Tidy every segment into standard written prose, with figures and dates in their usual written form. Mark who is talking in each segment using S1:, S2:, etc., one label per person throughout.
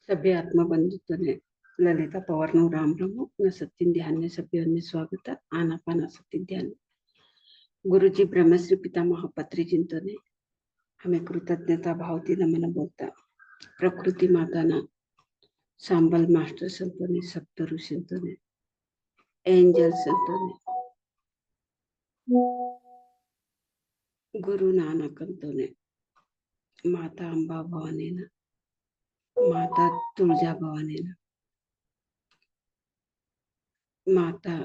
S1: सभी आत्मा बंधुत्व ने ललिता पवार नो राम रामो न सत्य ध्यान ने सभी अन्य स्वागत आनापाना सत्य ध्यान गुरुजी ब्रह्मश्री पितामह पत्री चिंतने हमें कृतज्ञता भावती नमन बोलता प्रकृति माताना सांबल मास्टर संतोने सप्त ऋषिंतोने एंजल संतोने गुरु नानक अंतोने माता अंबा भवानी माता तुळजा भवानी माता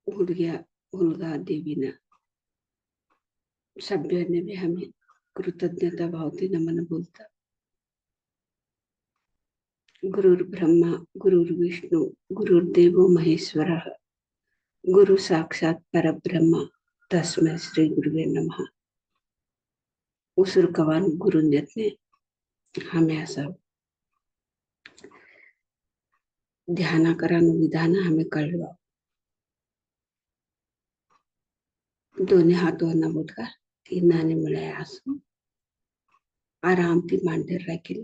S1: हुलगा देवी सभ्य ने भी हमें कृतज्ञता भावती नमन बोलता गुरुर् ब्रह्मा गुरुर्विष्णु गुरुर्देवो महेश्वर गुरु साक्षात परब्रह्म तस्मै श्री गुरुवे नमः उसूर कवान गुरुंजतने हमें असं ध्यान करानु विधान हमें कळवा दोन्ही हातों बोटका तीन नाने मिळाय असं आराम ती मांडर राखील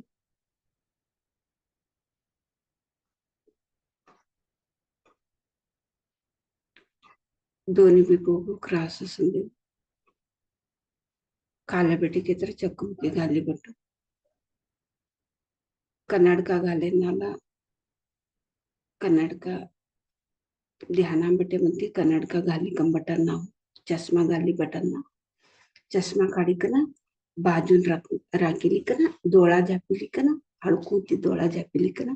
S1: दोन्ही भी पोगु क्रास संदे काला बेटी की तरह चक्कू की गाली बटू कन्नड़ का गाले नाला कन्नड़ का ध्याना बटे म्हणते कन्नड़ का गाली कम बटन ना चष्मा गाली बटन ना चष्मा काढी कना बाजून राखीली कना डोळा झापिली कना हळकूती डोळा झापिली कना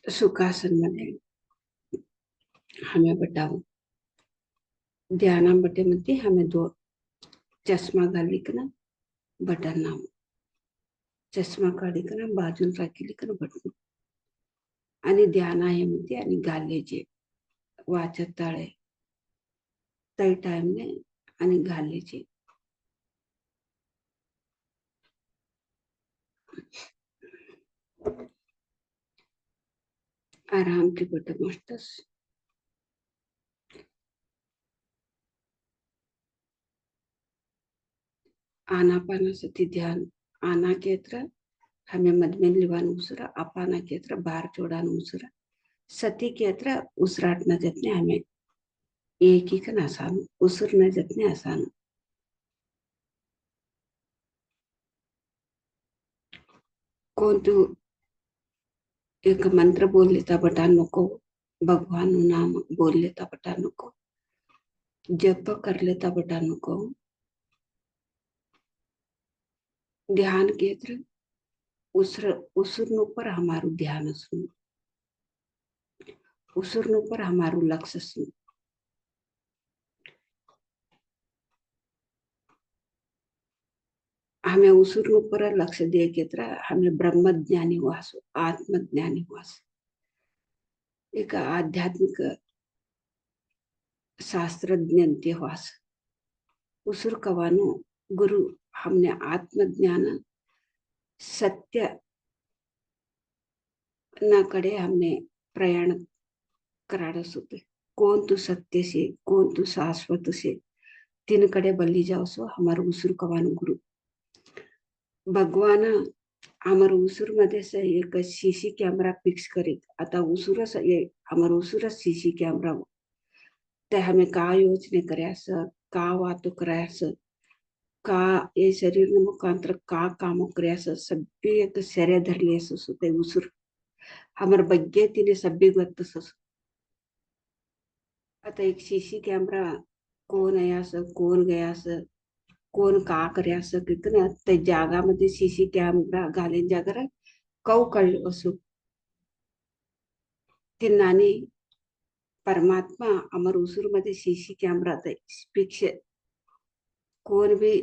S1: सुखासन मध्ये हमें बताओ ध्याना बटे म्हणते हमें दो चष्मा घाली कना बटन ना चष्मा काढी कना बाजून राखीली कना बटन आणि ध्यान आहे म्हणते आणि गालेचे वाचत ताळे तई टाइम ने आणि गालेचे आराम की बट मस्तस आनापानासति ध्यान आना केत्र हमें मधमें लिवान उसरा अपाना केत्र बार चोड़ान उसरा सती केत्र उसराट न जतने हमें एक ही कन आसान उसर न जतने आसान कौन तू एक मंत्र बोल लेता बटा नको भगवान नाम बोल लेता बटा नको जप कर लेता बटा नको ध्यान केत्र उसर पर हमारू ध्यान सुन उसर पर हमारू लक्ष्य सुन हमें उसर पर लक्ष्य दिए केत्र हमें ब्रह्म ज्ञानी हुआसो आत्मज्ञानी हुआसो एक आध्यात्मिक शास्त्रज्ञ हुआस उसर कवानो गुरु हमने आत्मज्ञान सत्य न कड़े हमने प्रयाण कराडस होते कौन तू सत्य से कौन तू शाश्वत से तीन कड़े बल्ली जाओ सो हमारे उसर कवानो गुरु भगवान आमर उसुर मध्ये एक सीसी कॅमेरा फिक्स करीत आता उसुरस आमर उसुरस सीसी कॅमेरा ते हमें का योजने करायस का वातो करायस का ये शरीर न मुखांतर का काम करायस सभी एक सेरे धरली ते उसुर हमर बग्गे तिने सभी गोत्तस आता एक सीसी कॅमेरा कोण यास कोण गयास कोण का करायस कितना ते जागा मध्ये सीसी कॅमेरा घालेन जागर कौ कळ असो ती नानी परमात्मा अमर उसुर मध्ये सीसी कॅमेरा पिक्ष कोण भी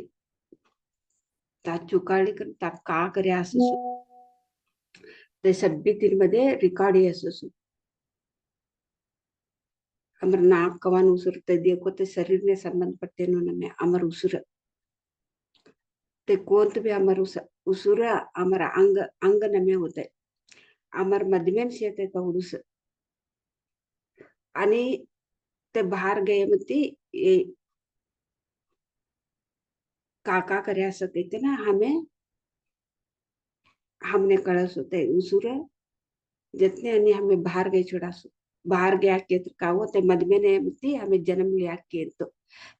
S1: ता चुकाळी कर ता का करे असो ते सभी तीन मध्ये रिकॉर्ड असो अमर नाक कवान उसुर ते देखो ते शरीर ने संबंध पट्टे में अमर उसुर ते कोंत भी अमर उसुर अमर अंग अंग नमे होते अमर मधमेन शेते का उडुस आणि ते बाहर गए मती काका करे सकते ना हमें हमने कळस होते उसूर जितने अन्य हमें बाहर गए छुड़ासु बाहर गया के का वो ते मदमे ने मिट्टी हमें जन्म लिया के तो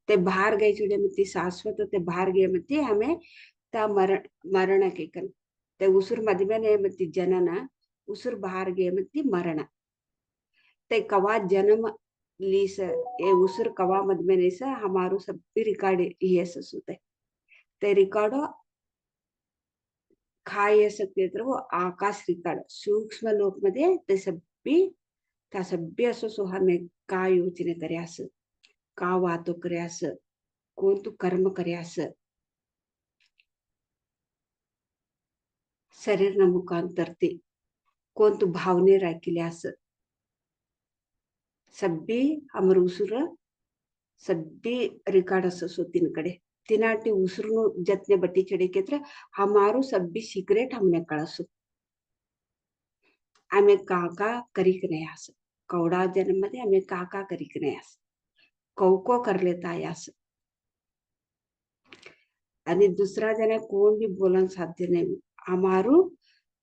S1: ते बाहर गए छुड़े मिट्टी शाश्वत ते बाहर गए मिट्टी हमें ता मरण मरण के कन ते उसूर मदमे ने मिट्टी जनना उसूर बाहर गए मिट्टी मरण ते कवा जन्म लीस ए उसूर कवा मदमे ने सा हमारो सब भी रिकॉर्ड ये ससुते ते रिकॉर्डो काय सकते तर वो आकाश रिकाड सूक्ष्म लोक मध्ये ते सब्बी त्या सब्बी असं सोहाने का योचने कर्यास का वातो कर्यास कोण तू कर्म कर्यास शरीर न मुखांतरते कोण तू भावने राखिल्यास सब्बी हमर उसूर सब्बी रिकार्ड असं सो तिनकडे तिनाटी उसूरनु जतने बट्टी चढ़े केत्र हमारो सब्बी सीक्रेट हमने कळसु आम्ही काका करीक नाही असं कवडा जन्ममध्ये आम्ही काका करीक नाही असं कौको करलेता यास आणि दुसरा जना कोण भी बोलन साध्य नाही हमारू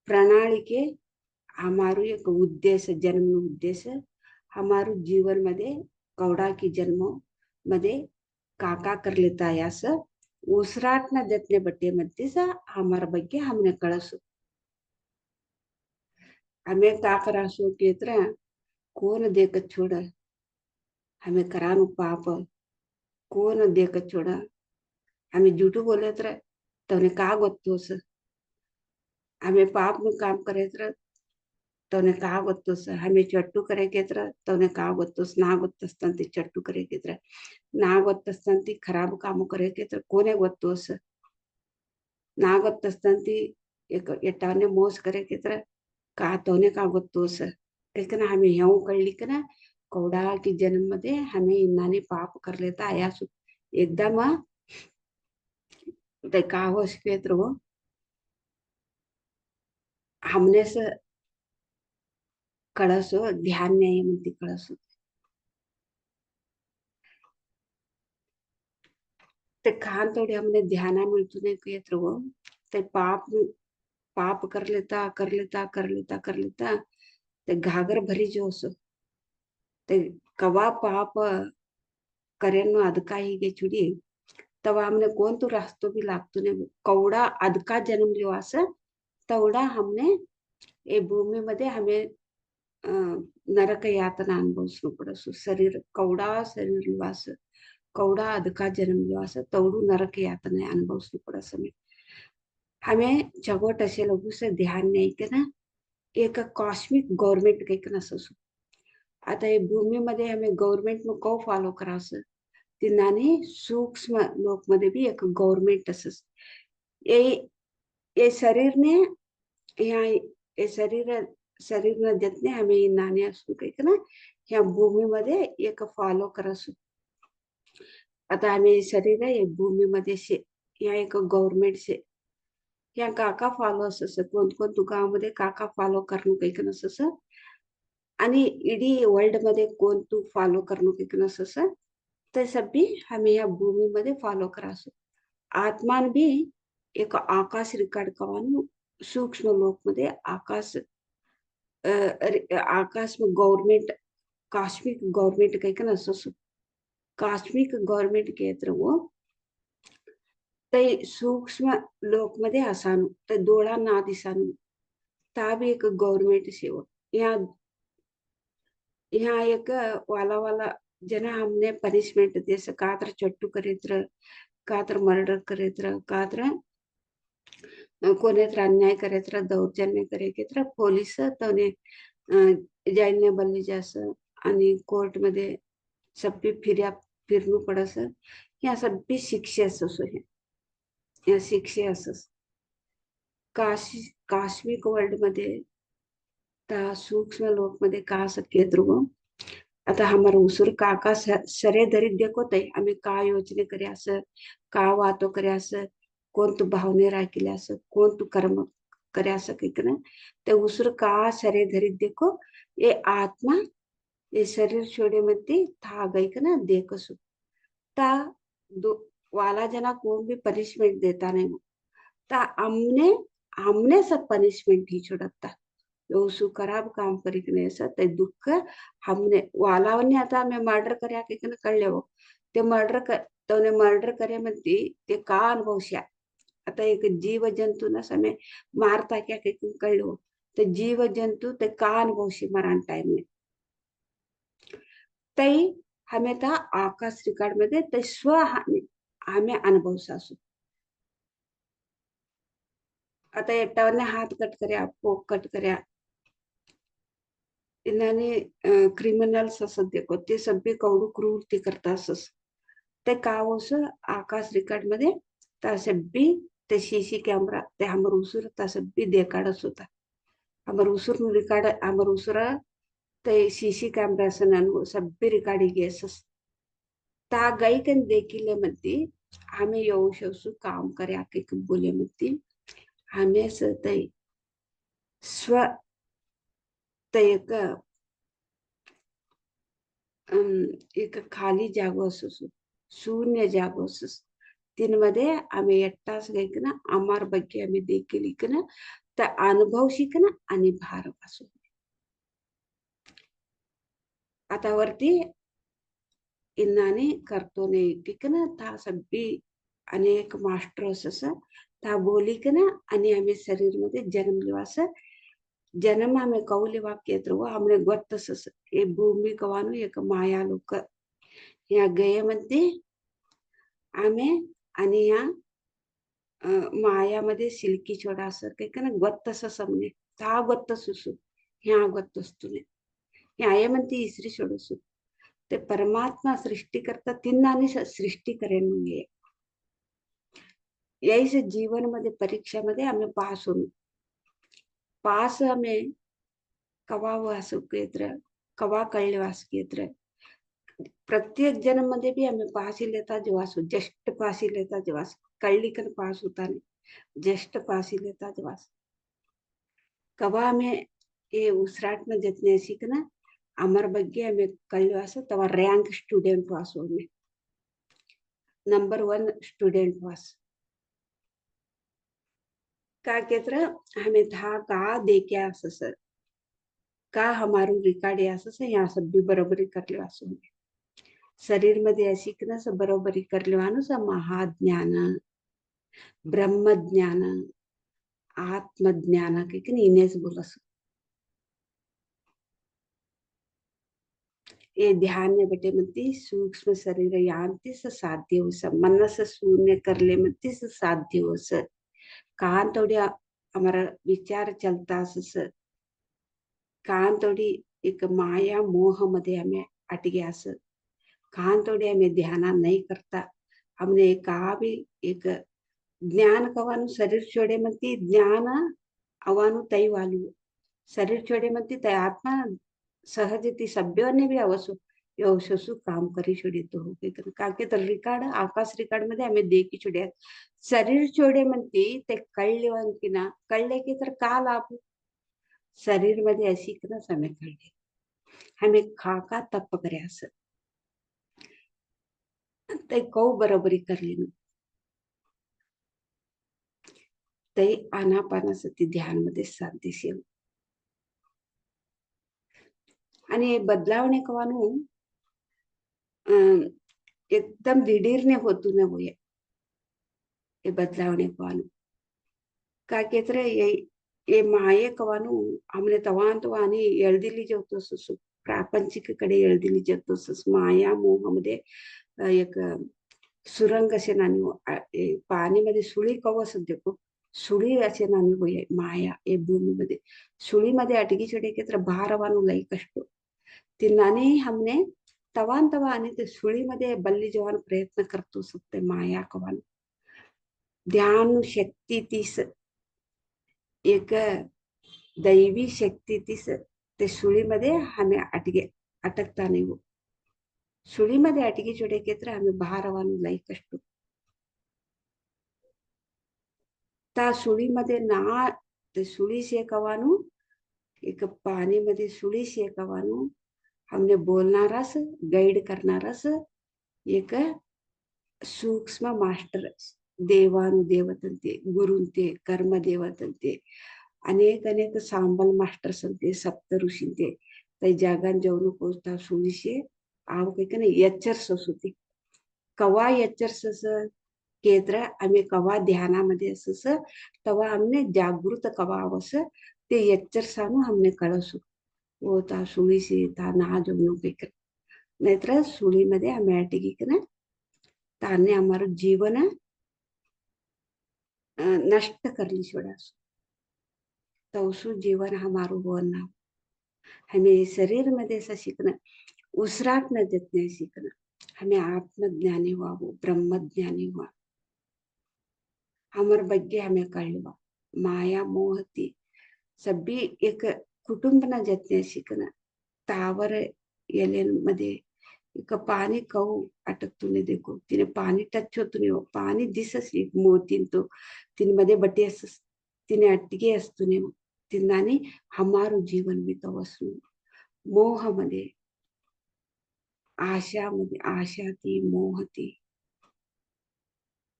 S1: प्रणालिके हमारू एक उद्देश जन्म उद्देश हमारू जीवन मध्ये कवडा की जन्म मध्ये काका करलेता यास ಉಸಿರಾಟನ ಜೊತೆ ಬಟ್ಟೆ ಮಧ್ಯೆ हमार ಬಗ್ಗೆ हमने कळसु हमें का करासो केत्र कोण देख छोड़ हमें करानु पाप कोण देख छोड़ हमें झूठू बोले तर तवने का ಗೊತ್ತೋಸ हमें पाप में काम करे तर तवने का ಗೊತ್ತೋಸ हमें चट्टू करे केत्र तवने का ಗೊತ್ತೋस ना ಗೊತ್ತಸ್ತಂತಿ चट्टू करे केत्र ना ಗೊತ್ತಸ್ತಂತಿ खराब काम करे केत्र कोने ಗೊತ್ತೋस ना ಗೊತ್ತಸ್ತಂತಿ एक एटाने मोस करे केत्र का तोने का ಗೊತ್ತೋस लेकिन हमें ह्याऊ कळली की ना कवडा की जन्म मध्ये हमें इन्नाने पाप कर लेता आया एकदम ते का हो क्षेत्र हो हमने से कळसो ध्यान नाही म्हणते कळसो ते खान थोड़ी हमने ध्याना मिलतू नहीं क्षेत्र हो ते पाप पाप कर लेता ते घागर भरी जो सो ते कवा पाप करेन अदका ही गे छुड़ी तब हमने कोण तो रास्तो भी लागतो नाही कवडा अदका जन्म लियो असं तेवढा हमने ए भूमी मध्ये हमें नरक यातना अनुभवसू पडसू शरीर कवडा शरीर लिवास कवडा अदका जन्म लिवास तेवढू नरक यातना अनुभवसू पडस हमें जगोट असे लोगों से ध्यान नाही के ना एक कॉस्मिक गवर्नमेंट काही नसू आता हे भूमीमध्ये हमें गवर्नमेंट में कौ फॉलो करायचं तिनाने सूक्ष्म लोक मध्ये भी एक गवर्नमेंट असस ये ये शरीर ने यहाँ ये शरीर न जितने हमें नाणे असू काही ना ह्या भूमीमध्ये एक फॉलो करसू आता आम्ही शरीर आहे भूमीमध्ये शे या एक गव्हर्नमेंट शे या काका फॉलो असं कोण कोण तू गावामध्ये काका फॉलो करणं काही नसस आणि इडी वर्ल्ड मध्ये कोण तू फॉलो करणं काही नसस ते सभी हमें या भूमि मध्ये फॉलो करासो आत्मान भी एक आकाश रिकॉर्ड कवानु सूक्ष्म लोक मध्ये आकाश आकाश में गवर्नमेंट कास्मिक गवर्नमेंट काही का नसो कास्मिक गवर्नमेंट के तर वो ते सूक्ष्म लोक मध्ये असानु ते डोळा ना दिसानु ता भी एक गवर्नमेंट सेवा यहाँ यहाँ एक वाला वाला जना हमने पनिशमेंट जैसे कातर चट्टू करेत्र कातर मर्डर करेत्र कातर कोणेत्र अन्याय करेत्र दौर्जन्य करे केत्र पोलीस तवने जायने बल्ली जास आणि कोर्ट मध्ये सब्बी फिरणू पडस या सब्बी शिक्षे असो हे या शिक्षे असस काश्मिक वर्ल्ड मध्ये त्या सूक्ष्म लोक मध्ये का शक्य ध्रुव आता हमारा उसूर काका सरे धरी देखोत आम्ही का योजने करे असं का वातो करे असं कोण तू भावने राखिले असं कोण तू कर्म करे असं काही ना ते उसूर का सरे धरी देखो ये आत्मा ये शरीर छोड़े मध्ये था गई का ना देखसु ता दो वाला जना कोण भी पनिशमेंट देता नहीं ता हमने हमने सब पनिशमेंट ही छोड़ता यो सु खराब काम करिकने ऐसा ते दुख हमने वालावने आता मैं मर्डर कर्या के कळले हो ते मर्डर करे म्हणती ते का अनुभवश्या आता एक जीव जंतू ना समय मारता क्या के कळले हो ते जीव जंतू ते का अनुभवशी मरण टाइम में तई हमें था आकाश रिकॉर्ड मध्ये ते स्व हमें अनुभव सासू आता एकटावरने हात कट कर्या पोक कट कर्या इन्हाने क्रिमिनल्स असत देखो ते सगळे कवडू क्रूरती करता असस ते कावस आकाश रिकॉर्ड मध्ये तसबी ते सीसी कैमरा ते हमर उसूर तसबी देखाडस होता हमर उसूर रिकॉर्ड हमर उसूर ते सीसी कैमरा सनन सब्बी रिकॉर्ड गेसस ता गई कन देखिले मती हमें योशसु काम करे आके बोले मती हमें सतई स्व एक खाली जागो असो शून्य जागो असो तिनमध्ये आम्ही एकटाच गायकना आमार ಬಗ್ಗೆ आम्ही देखील इकना त्या अनुभव शिकना आणि भार वासू आता वरती इन्नाने करतो ने टिकना ता सब्बी अनेक मास्टर असस ता बोली कना आणि आम्ही शरीर मध्ये जन्म लिवास जन्म आम्ही कौले वाक्य हमने गोत्तसस ये भूमि कवानु एक माया लोक या गये मध्ये आम्ही आणि या मायामध्ये सिल्की छोडा असं काही का ना गोत्तस समने ता गोत्तसुसु ह्या गोत्तस्तुने ह्या आहे म्हणते इसरी छोडसु ते परमात्मा सृष्टी करता तिन्नाने सृष्टी करेन म्हणजे याच जीवन मध्ये परीक्षा मध्ये आम्ही पास होऊ पास हमें कवा वासु केत्र कवा कळले वास केत्र प्रत्येक जन्म मध्ये भी हमें पास ही लेता जवासु जस्ट पास ही लेता जवास कळली कर पास होता नहीं जस्ट पास ही लेता जवास कवा में ये उसराट में जितने सीखना अमर ಬಗ್ಗೆ हमें कळवास तवा रैंक स्टूडेंट वास में नंबर 1 स्टूडेंट वास का केत्र हमें था का देखे असं सर का हमारू रिकॉर्ड असं सर यहाँ सब भी बरोबरी कर ले वासो में शरीर मध्ये अशिकना स बरोबरी कर लेवानु स महाज्ञान ब्रह्मज्ञान आत्मज्ञान के इनेस बोलस ये ध्यान में बटे मती सूक्ष्म शरीर यांति स साध्य हो स मनस शून्य कर ले मती स साध्य हो स कान तोड़ी हमारा विचार चलता स कान तोड़ी एक माया मोह मध्ये हमें अट गया स कान तोड़ी हमें ध्यान नहीं करता हमने कहा भी एक ज्ञान कवानु शरीर छोड़े मती ज्ञान अवानु तई वालू शरीर छोड़े मती तय आत्मा सहज ती सभ्योने भी अवसु यवसु काम करी छोड़ी तो हो गई काके तर रिकॉर्ड आकाश रिकॉर्ड मध्ये हमें देखी छोड़े शरीर छोड़े म्हणती ते कळले की ना कळले की तर का लाभ शरीर मध्ये अशी की ना समय कळले हमें खाका तप करे असं ते कौ बरोबरी करली ना ते आनापानासती ध्यान मध्ये साध्यशील आणि बदलावणे कवानु एकदम दिडीरने होतू न होय ये बदलावणे कवानु का केत्र ये माये कवानु हमने तवान तो आणि एळदिली जेवतो सु प्रापंचिक कडे एळदिली जेवतो सस माया मोह मध्ये एक सुरंग असे नानी पाणी मध्ये सुळी कवस देखो सुळी असे नानी होय माया ये भूमि मध्ये सुळी मध्ये अटकी चढ़े केत्र भारवानु लई कष्ट तिन्नाने हमने तवान तवा आणि ते सुळी मध्ये बल्ली जवान प्रयत्न करतो सकते माया कवान ध्यान शक्ती तीस एक दैवी शक्ती तीस ते सुळी मध्ये हमें अटकता नहीं हो सुळी मध्ये अटकी चढ़े केत्र हमें भारवानु लई कष्ट ता सुळी मध्ये ना ते सुळी शेकवानु एक पाणी मध्ये सुळी शेकवानु हमने बोलणारस गाइड करणारस एक सूक्ष्म मास्टर ದೇವಾನುದೇವತಂತೆ ಗುರುಂತೆ ಕರ್ಮದೇವತಂತೆ अनेक अनेक सांबल मास्टर संते सप्त ऋषींते तै जागान जेवणू पोचता सुळीशे आव कैकन एच्चर ससुती कवा एच्चर सस केत्र आम्ही कवा ध्यानामध्ये असस तवा हमने जागृत कवा आवस ते एच्चर सानू हमने कळसू वो ता सुळीशे ता ना जेवणू कैकन नैत्र सुळी मध्ये आम्ही अटकीकन ताने हमारो जीवन नष्ट करली छोड़ास तवसु जीवन हमारो बोलना हमें शरीर मध्ये असं शिकणं उसराट न देत नाही शिकणं हमें आत्मज्ञानी व्हावं ब्रह्मज्ञानी व्हा हमार ಬಗ್ಗೆ हमें कळवा माया मोहती सभी एक कुटुंब न जतने शिकणं तावर एलेमध्ये एक पाणी कहू अटक तूने देखो तिने पाणी टच होत नाही पाणी दिसस एक मोतीन तो तिने मध्ये बटे असस तिने अटके असतो ने तिनाने हमारो जीवन बितवसू मोह मध्ये आशा ती मोह ती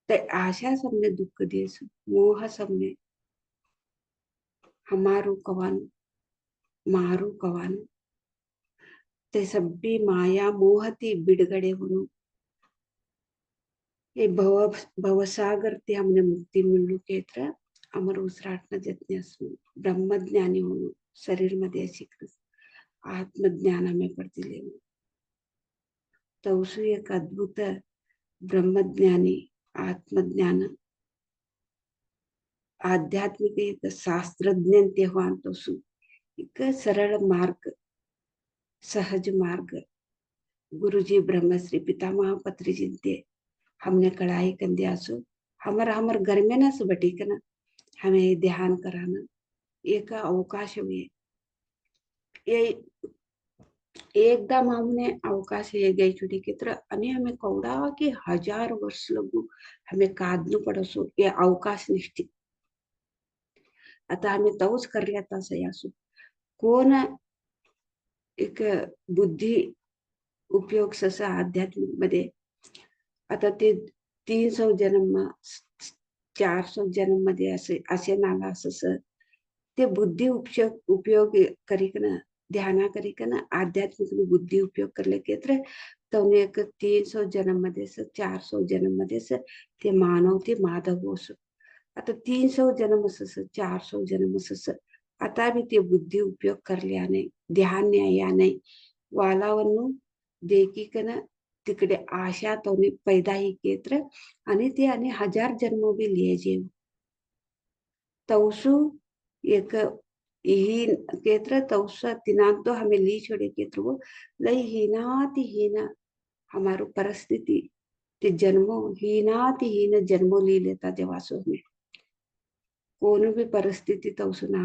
S1: ते आशा सबने दुख देस मोह सबने हमारो कवान मारू कवान ते सभी माया मोहती बिडगडे होणू ये भवसागर ते हमने मुक्ती मिळू केत्र अमर उसराटन जतने असू ब्रह्मज्ञानी होणू शरीर मध्ये शिकस आत्मज्ञान हमें पडतिले तवसु एक अद्भुत ब्रह्मज्ञानी आत्मज्ञान आध्यात्मिक एक शास्त्रज्ञ तेव्हा तोसू एक सरळ मार्ग सहज मार्ग गुरुजी ब्रह्मश्री पितामह पत्री जिनते हमने कड़ाई कंदे आसो हमर घर में ना बटी कना हमें ध्यान कराना एक अवकाश हुए ये एकदम हमने अवकाश ये गई छुटी की तरह अने हमें कौड़ा कि 1000 वर्ष लगू हमें कादनु पड़सो ये अवकाश निष्ठित आता हमें तवच करल्या तसं यासू कोण एक बुद्धी उपयोग ससा आध्यात्मिक मध्ये आता ते 300 जन्म 400 जन्म मध्ये असे नाला असं ते बुद्धी उपयोग करिकन ध्याना करिकन आध्यात्मिक बुद्धी उपयोग करले केत्र तवने एक 300 जन्म मध्ये 400 जन्म मध्ये ते मानव ते माधव होसो आता 300 जन्म 400 जन्म आता भी ते बुद्धी उपयोग करल्या नाही ध्यान या नाही वालावन्नु देखीकन तिकडे आशा तवने पैदा ही केत्र आणि ते आणि 1000 जन्म भी लिए जेव तवसु एक हीन केत्र तवसा तिनांतो हमें ली छोड़े केत्र वो लई हीनाति हीन हमारो परिस्थिति ते जन्मो हीनाति हीन जन्मो ली लेता देवासो में कोण भी परिस्थिती तवसु ना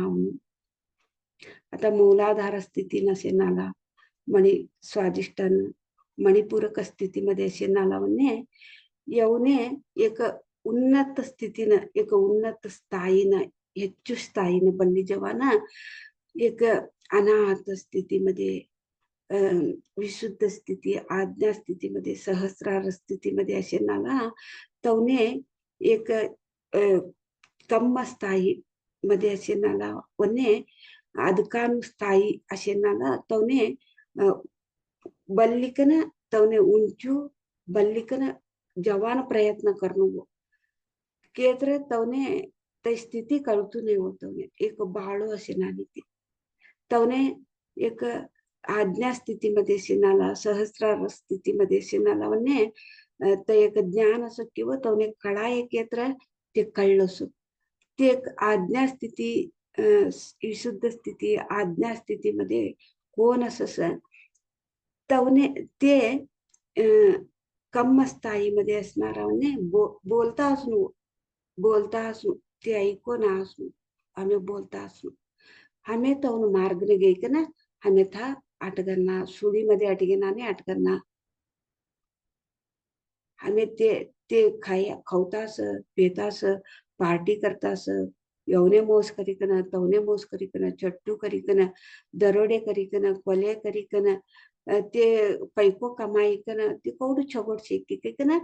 S1: आता मूलाधार स्थिती नसे नाला मणि स्वादिष्टान मणिपूरक स्थितीमध्ये असे नालावने येऊने एक उन्नत स्थितीनं एक उन्नत स्थायीनं ಹೆಚ್ಚು ಸ್ಥಾಯಿನ बल्ली जेव्हा एक अनाहत स्थितीमध्ये विशुद्ध स्थिती आज्ञा स्थितीमध्ये सहस्रार स्थितीमध्ये असे नाला तवने एक कम्म स्थायी मध्ये असे नाला वने अदकानुस्थायी असे नाला तवने बल्लिकन तवने उंचू बल्लिकन जवान प्रयत्न करणं केत्र तवने ते स्थिती कळतू नाही होतवने एक बाळो असे नाली ती तवने एक आज्ञा स्थितीमध्ये शिनाला सहस्रार स्थितीमध्ये शिनाला वने ते एक ज्ञान असो किंवा तवने कळा एक येत्र ते कळलं असो ते एक आज्ञा स्थिती विशुद्ध स्थिती आज्ञा स्थितीमध्ये कोण असं तवने ते कम्म स्थायीमध्ये असणाराने बोलता असू ते ऐको ना असू हमें बोलता असू हमें तवन मार्ग ने गई ना हमें था अटगना सुड़ी मध्ये अटगना ने अटगना हमें ते खावतास पेतास पार्टी करतास यवने मोस करिकन तवने मोस करिकन चट्टू करिकन दरोडे करिकन कोले करिकन ते पैको कमाईकन ते कौडू छगोड शेकी कन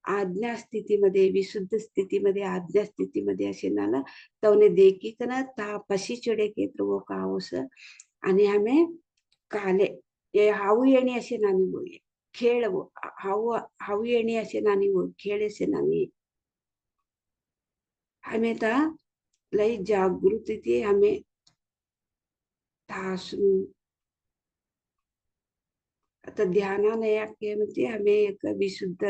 S1: आज्ञा स्थितीमध्ये विशुद्ध स्थितीमध्ये आज्ञा स्थितीमध्ये असे नाला तवने देखी कना ता पशी चढ़े केत्र वो कावस आणि हमें काले ये हाऊ येणी असे नानी बोले खेळ वो हाऊ हाऊ येणी असे नानी वो खेळ असे नानी हमें ता लई जागृति थी हमें तासू आता ध्यानाने म्हणजे हमें एक विशुद्ध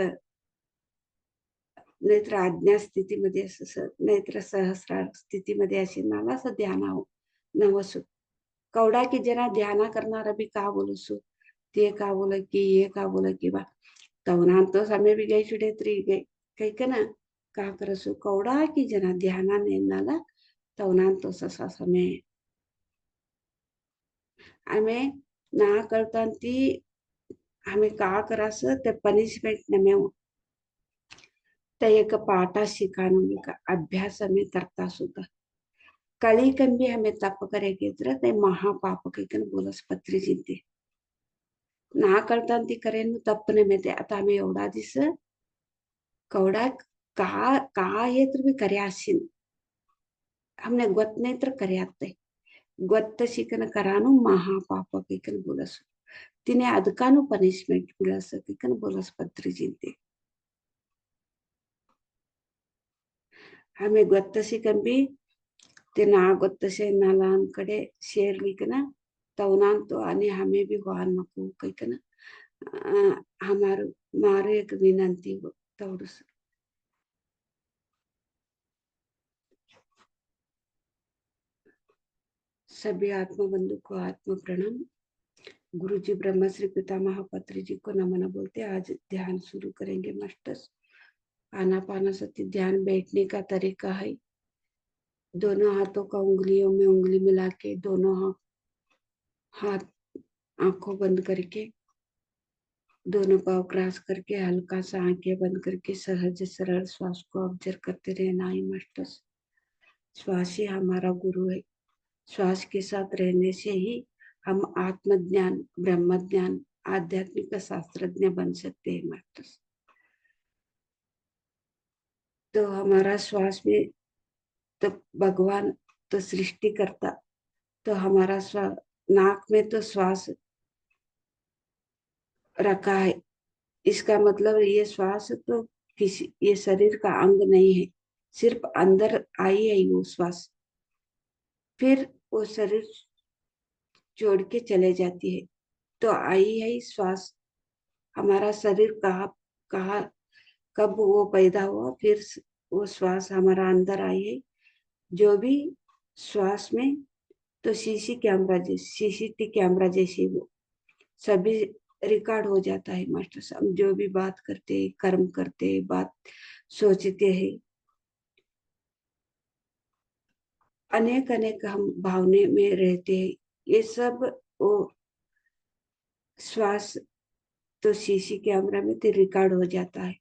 S1: नाहीतर आज्ञा स्थितीमध्ये असं नाहीतर सहस्रार स्थितीमध्ये असे नाला असं ध्यान नवसु कवडा की जना ध्याना करना भी का बोलसु ते का बोला की ये का बोला की बा तवना तो समय भी गई छुड़े त्री गई कही का ना का करसु कवडा की जना ध्याना नेनाला तवना तो ससा समय हमें ना करता हमें का करास ते पनिशमेंट नमेव त्या एक पाठ शिकाने का अभ्यास में करता सुद्धा कली कंबी हमें तप करेगी ते महापाप के बोलस पत्री चिंते ना करता करे तಪ್ಪನೆ में आता हमें एवढा दिस कवडा का ये भी कर्यासिन हमने गोत नहीं तर कर्याते गोत शिकन करानु महापाप के बोलस तिने अदकानु पनिशमेंट बोलस के बोलस पत्री चिंते हमें गोत शिकन भी ते ना गोत्तसे नालांकडे शेरली कना तवनान तो आणि हमें भी वाहन नको कही कना हमारे मारे एक विनंती हो तवडस सभी आत्मा बंधु को आत्मा प्रणाम गुरु जी ब्रह्मा श्री पितामह पत्री जी को नमन बोलते आज ध्यान शुरू करेंगे मास्टर्स आनापानसति ध्यान बैठने का तरीका है दोनों हाथों का उंगलियों में उंगली मिला के दोनों हाथ आंखों बंद करके दोनों पाँव क्रॉस करके हल्का सा आंखें बंद करके सहज सरल श्वास को ऑब्जर्व करते रहना ही मास्टर्स श्वास ही हमारा गुरु है श्वास के साथ रहने से ही हम आत्मज्ञान ब्रह्म ज्ञान आध्यात्मिक शास्त्रज्ञ बन सकते हैं मास्टर्स तो हमारा श्वास में तो भगवान तो सृष्टि करता तो हमारा नाक में तो श्वास रखा है इसका मतलब ये श्वास तो किसी ये शरीर का अंग नहीं है सिर्फ अंदर आई है वो श्वास फिर वो शरीर छोड़ के चले जाती है तो आई है श्वास हमारा शरीर कहाँ कहाँ कब वो पैदा हुआ फिर वो श्वास हमारा अंदर आई है जो भी श्वास में तो सीसीटी कैमरा जैसे वो सभी रिकॉर्ड हो जाता है मास्टर हम जो भी बात करते हैं कर्म करते हैं बात सोचते हैं अनेक अनेक हम भावने में रहते हैं ये सब वो श्वास तो सीसी कैमरा में तो रिकॉर्ड हो जाता है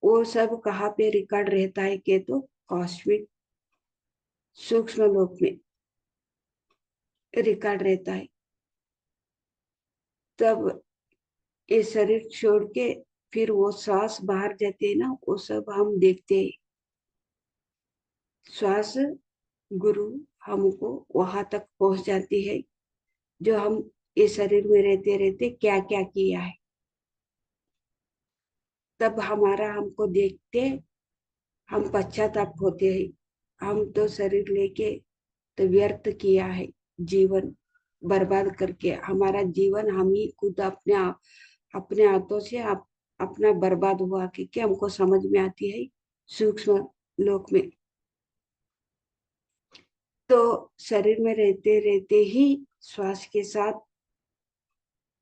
S1: वो सब कहाँ पे रिकॉर्ड रहता है कि तो कॉस्मिक सूक्ष्म लोक में रिकॉर्ड रहता है तब ये शरीर छोड़ के फिर वो श्वास बाहर जाते है ना वो सब हम देखते हैं श्वास गुरु हमको वहां तक पहुंच जाती है जो हम इस शरीर में रहते रहते क्या क्या किया है तब हमारा हमको देखते हम पश्चाताप होते हैं हम तो शरीर लेके तो व्यर्थ किया है जीवन बर्बाद करके हमारा जीवन हम ही खुद अपने हाथों से अपना बर्बाद हुआ कि हमको समझ में आती है सूक्ष्म लोक में तो शरीर में रहते रहते ही श्वास के साथ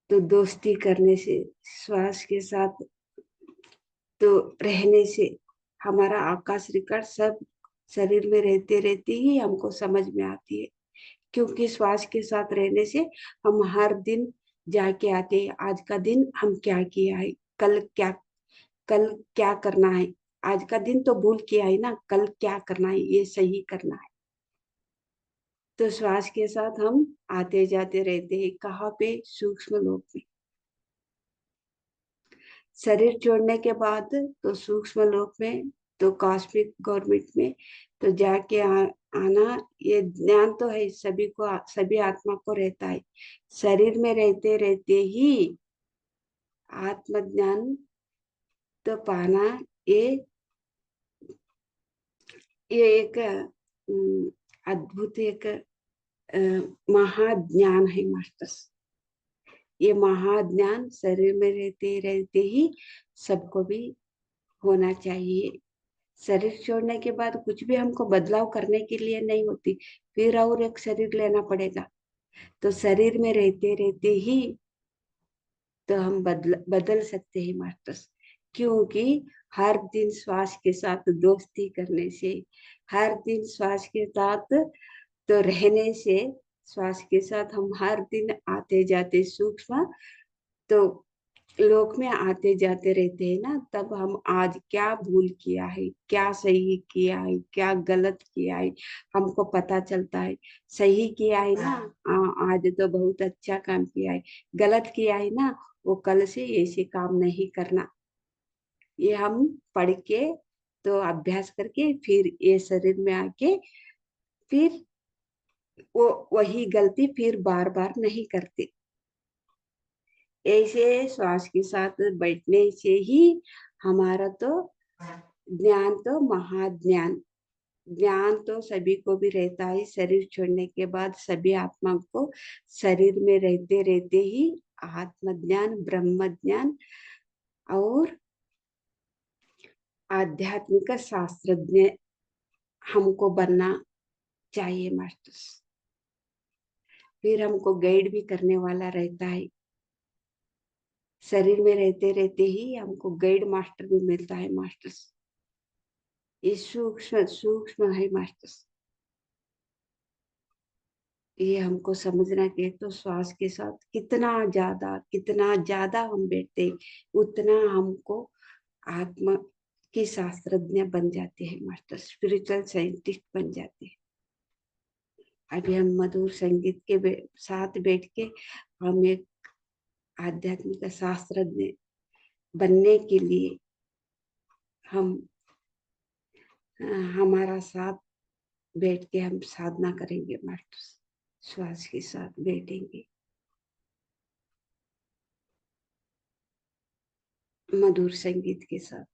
S1: तो दोस्ती करने से श्वास के साथ तो रहने से हमारा आकाश रिकॉर्ड सब शरीर में रहते रहते ही हमको समझ में आती है क्योंकि श्वास के साथ रहने से हम हर दिन जाके आते हैं आज का दिन हम क्या किया है कल क्या करना है आज का दिन तो भूल किया है ना कल क्या करना है ये सही करना है तो श्वास के साथ हम आते जाते रहते हैं कहाँ पे सूक्ष्म लोक में शरीर छोड़ने के बाद तो सूक्ष्म लोक में, तो कॉस्मिक गवर्नमेंट में तो जाके आना, ये ज्ञान तो है सभी को, सभी आत्मा को रहता है। शरीर में रहते रहते ही आत्मज्ञान तो पाना, ये ये एक अद्भुत एक महाज्ञान है मास्टर्स। ये महाज्ञान शरीर में रहते रहते ही सबको भी होना चाहिए। शरीर छोड़ने के बाद कुछ भी हमको बदलाव करने के लिए नहीं होती, फिर और एक शरीर लेना पड़ेगा। तो शरीर में रहते रहते ही तो हम बदल सकते हैं मास्टर्स। क्योंकि हर दिन श्वास के साथ दोस्ती करने से, हर दिन श्वास के साथ तो रहने से, श्वास के साथ हम हर दिन आते जाते सूक्ष्म तो लोक में आते जाते रहते हैं ना, तब हम आज क्या भूल किया है, क्या सही किया है, क्या गलत किया है, हमको पता चलता है। सही किया है ना, आज तो बहुत अच्छा काम किया है। गलत किया है ना, वो कल से ऐसे काम नहीं करना। ये हम पढ़ के तो अभ्यास करके फिर ये शरीर में आके फिर वो वही गलती फिर बार बार नहीं करते। ऐसे श्वास के साथ बैठने से ही हमारा तो ज्ञान तो महाज्ञान, ज्ञान तो सभी को भी रहता है। शरीर छोड़ने के बाद सभी आत्मा को शरीर में रहते रहते ही आत्मज्ञान, ब्रह्म ज्ञान और आध्यात्मिक शास्त्रज्ञ हमको बनना चाहिए मास्टर्स। फिर हमको गाइड भी करने वाला रहता है। शरीर में रहते रहते ही हमको गाइड मास्टर भी मिलता है मास्टर्स। ये सूक्ष्म सूक्ष्म है मास्टर्स। ये हमको समझना कि तो श्वास के साथ कितना ज्यादा हम बैठते उतना हमको आत्मा की शास्त्रज्ञ बन जाते हैं मास्टर, स्पिरिचुअल साइंटिस्ट बन जाते हैं। अभी हम मधुर संगीत के साथ बैठ के हम एक आध्यात्मिक शास्त्रज्ञ बनने के लिए हम हमारा साथ बैठ के हम साधना करेंगे मास्टर, श्वास के साथ बैठेंगे मधुर संगीत के साथ।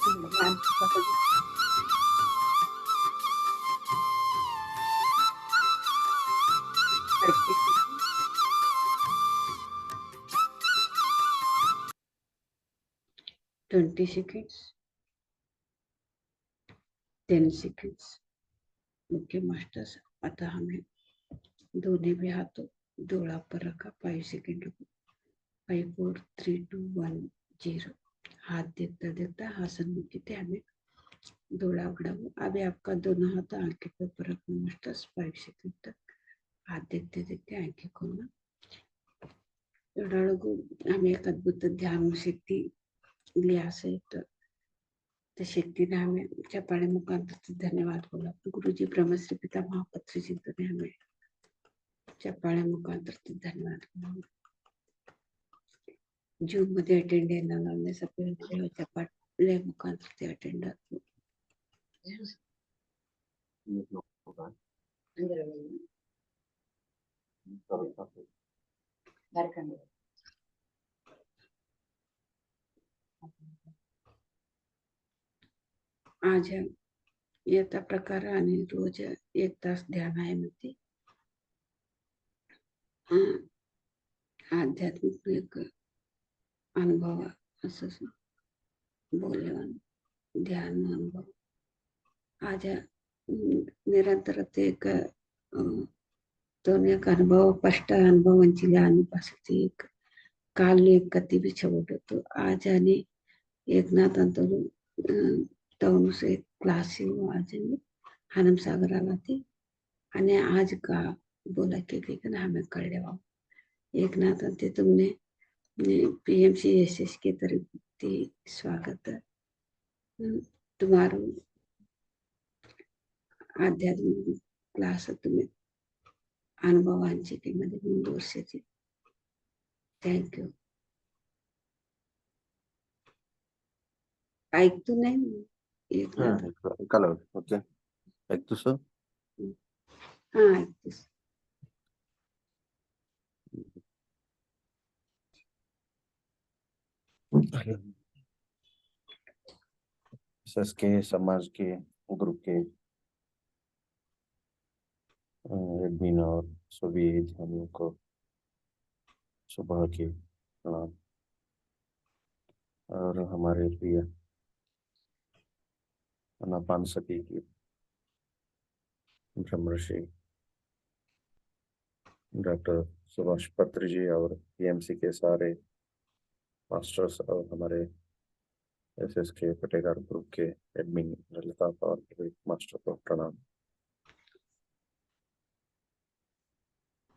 S1: ध्यान पकड़ 20 seconds, 10 seconds. ओके मास्टर्स, आता हमें दोनों भी हाथों डोला पर रखा 5 सेकेंड रुको 5 4 3 2 1 0 हाथ देखता देखता आसन में किते हमें डोला उगड़ाओ। अभी आपका दोनों हाथ आंखें के ऊपर रखना मास्टर्स 5 सेकेंड तक हाथ देखते देखते आंखें खोलना। एवढा हमें एक अद्भुत ध्यान शक्ती दिली असेल तर शक्तीने हमें चपाळे मुखांतर धन्यवाद बोला। गुरुजी ब्रह्मश्री पिता महापत्र चिंतने हमें चपाळे मुखांतर धन्यवाद बोला। जूम मध्ये अटेंड लावण्यासाठी चपाळे मुखांतर अटेंड आज येता प्रकार आणि रोज 1 तास ध्यान आहे मध्ये आध्यात्मिक एक अनुभव असं बोलले ध्यान अनुभव आज निरंतर ते एक दोन एक अनुभव स्पष्ट अनुभवांची लहानपासून एक काल एक कति भी छोड़ तो आज आणि एकनाथ अंतरू तवनु से क्लास आज हनम सागर आला थी आणि आज का बोला के लेकिन हमें कर ले एकनाथ अंते तुमने पीएमसी एसएस के तरफ स्वागत तुम्हारो आध्यात्मिक क्लास तुम्हें अनुभवांची की मध्ये 2 वर्षाची थँक्यू ऐकतो नाही
S2: ऐकायला ओके ऐकतोस
S1: हा ऐकतोस
S2: सस के समाज के ग्रुप के एडमिन और सभी ध्यानियों को सुबह के प्रणाम और हमारे प्रिय अनापानसती की ब्रह्मर्षि डॉक्टर सुभाष पत्र जी और पीएमसी के सारे मास्टर्स और हमारे एसएस के फतेहगढ़ ग्रुप के एडमिन ललिता और मास्टर को प्रणाम।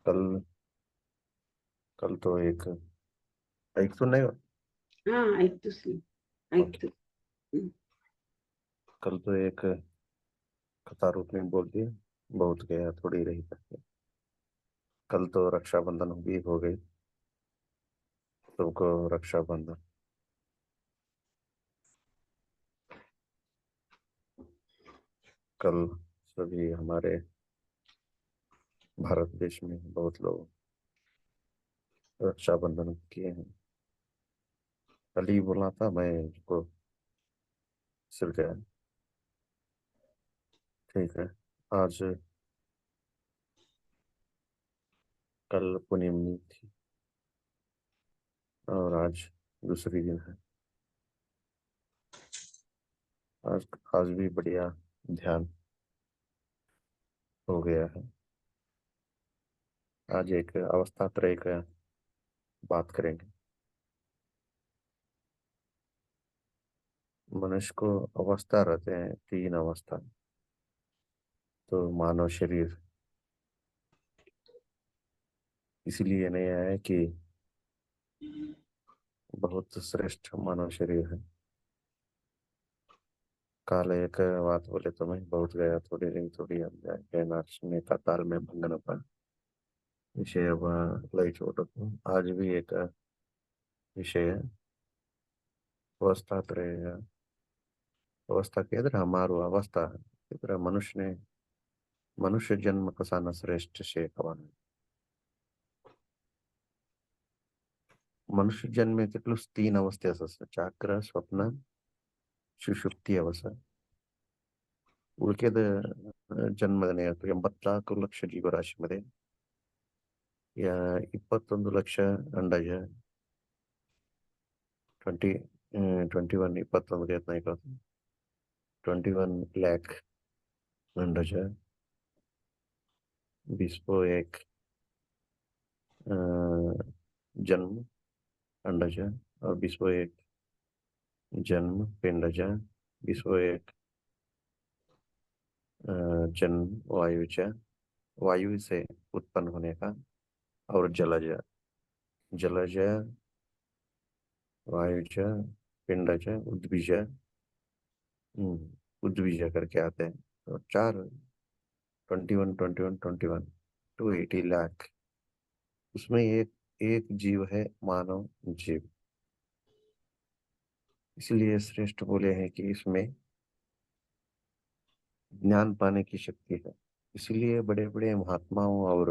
S2: कल तो एक तो नहीं
S1: हाँ ऐकतोस ऐकतो
S2: कल तो एक कथा रूप में बोल दिया बहुत गया थोड़ी रही तक। कल तो रक्षाबंधन भी हो गई सबको रक्षाबंधन। कल सभी हमारे भारत देश में बहुत लोग रक्षाबंधन किए हैं। कल ही बोला था मैं को सिल गया। ठीक है आज कल पूर्णिमा थी और आज दूसरी दिन है। आज भी बढ़िया ध्यान हो गया है। आज एक अवस्था त्रय का बात करेंगे। मनुष्य को अवस्था रहते हैं 3 अवस्था। तो मानव शरीर इसलिए नहीं आया कि बहुत श्रेष्ठ मानव शरीर है। काल एक बात बोले तो मैं बहुत गया थोड़ी रही थोड़ी अब जाए नाचने का ताल में भंगन पर विषय अब लई छोड़ आज भी एक विषय है अवस्था रहेगा अवस्था के इधर हमारो अवस्था इधर मनुष्य ने मनुष्य जन्म कसाना श्रेष्ठ से कवाना मनुष्य जन्म में तीन अवस्था जाग्रत स्वप्न ಸುಷುಪ್ತಿ ಅವಸ ಉಳಿಕೆದ ಜನ್ಮದನೆ 84 ಲಕ್ಷ ಜೀವರಾಶಿ मध्ये 21 ಲಕ್ಷ ಅಂಡಜ 21 21 ಯತ್ನ 21 लाख अंडज 21 जन्म अंडज और 21 जन्म पिंडज 21 जन्म वायुज वायु से उत्पन्न होने का और जलज जलज वायुज पिंडज उद्भिज उद्भिज करके आते हैं तो 21 21 21 280 लाख उसमें एक एक जीव है मानव जीव इसलिए श्रेष्ठ बोले हैं कि इसमें ज्ञान पाने की शक्ति है इसलिए बड़े बड़े महात्माओं और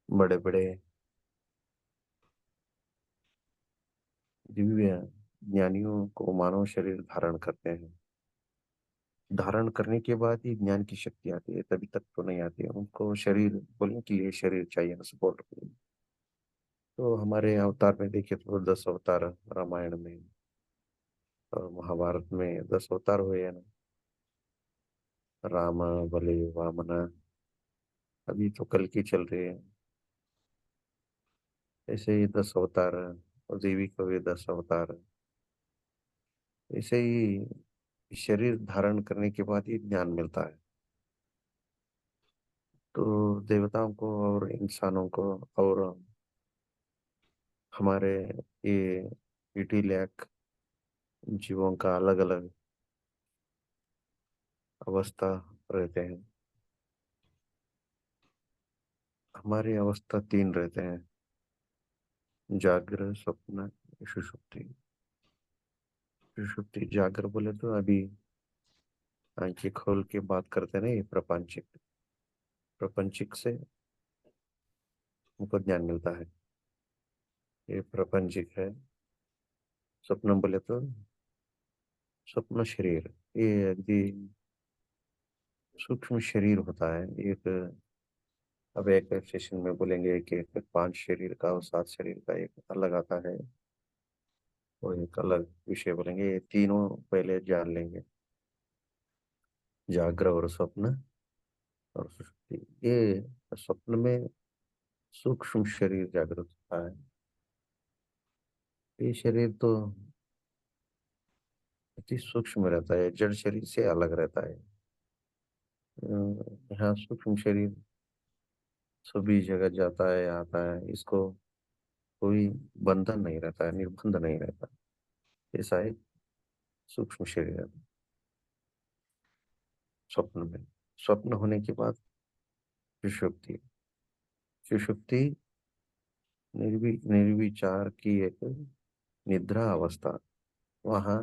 S2: बड़े बड़े दिव्य ज्ञानियों को मानव शरीर धारण करते हैं धारण करने के बाद ही ज्ञान की शक्ति आती है तभी तक तो नहीं आती है उनको शरीर बोलने के लिए शरीर चाहिए ना सपोर्ट के लिए तो हमारे अवतार में देखिए तो 10 अवतार रामायण में और महाभारत में 10 अवतार हुए हैं ना राम बलि वामन अभी तो कल की चल रही है ऐसे ही 10 अवतार और देवी को भी 10 अवतार ऐसे ही शरीर धारण करने के बाद ही ज्ञान मिलता है तो देवताओं को और इंसानों को और हमारे ये 80 लाख जीवों का अलग अलग अवस्था रहते हैं हमारी अवस्था 3 रहते हैं जागृत स्वप्न सुषुप्ति सुषुप्ति जागर बोले तो अभी आंखें खोल के बात करते हैं ना ये प्रपंचिक प्रपंचिक से हमको ज्ञान मिलता है ये प्रपंचिक है स्वप्न बोले तो स्वप्न शरीर ये यदि सूक्ष्म शरीर होता है एक अब एक सेशन में बोलेंगे कि एक 5 शरीर का और 7 शरीर का एक अलग आता है और एक अलग विषय बोलेंगे ये तीनों पहले जान लेंगे जागृत और स्वप्न और सुषुप्ति ये स्वप्न में सूक्ष्म शरीर जागृत होता है ये शरीर तो अति सूक्ष्म रहता है जड़ शरीर से अलग रहता है यहाँ सूक्ष्म शरीर सभी जगह जाता है आता है इसको कोई बंधन नहीं रहता है निर्बंध नहीं रहता ऐसा एक सूक्ष्म शरीर है स्वप्न में स्वप्न होने के बाद सुषुप्ति सुषुप्ति निर्विचार की एक निद्रा अवस्था वहाँ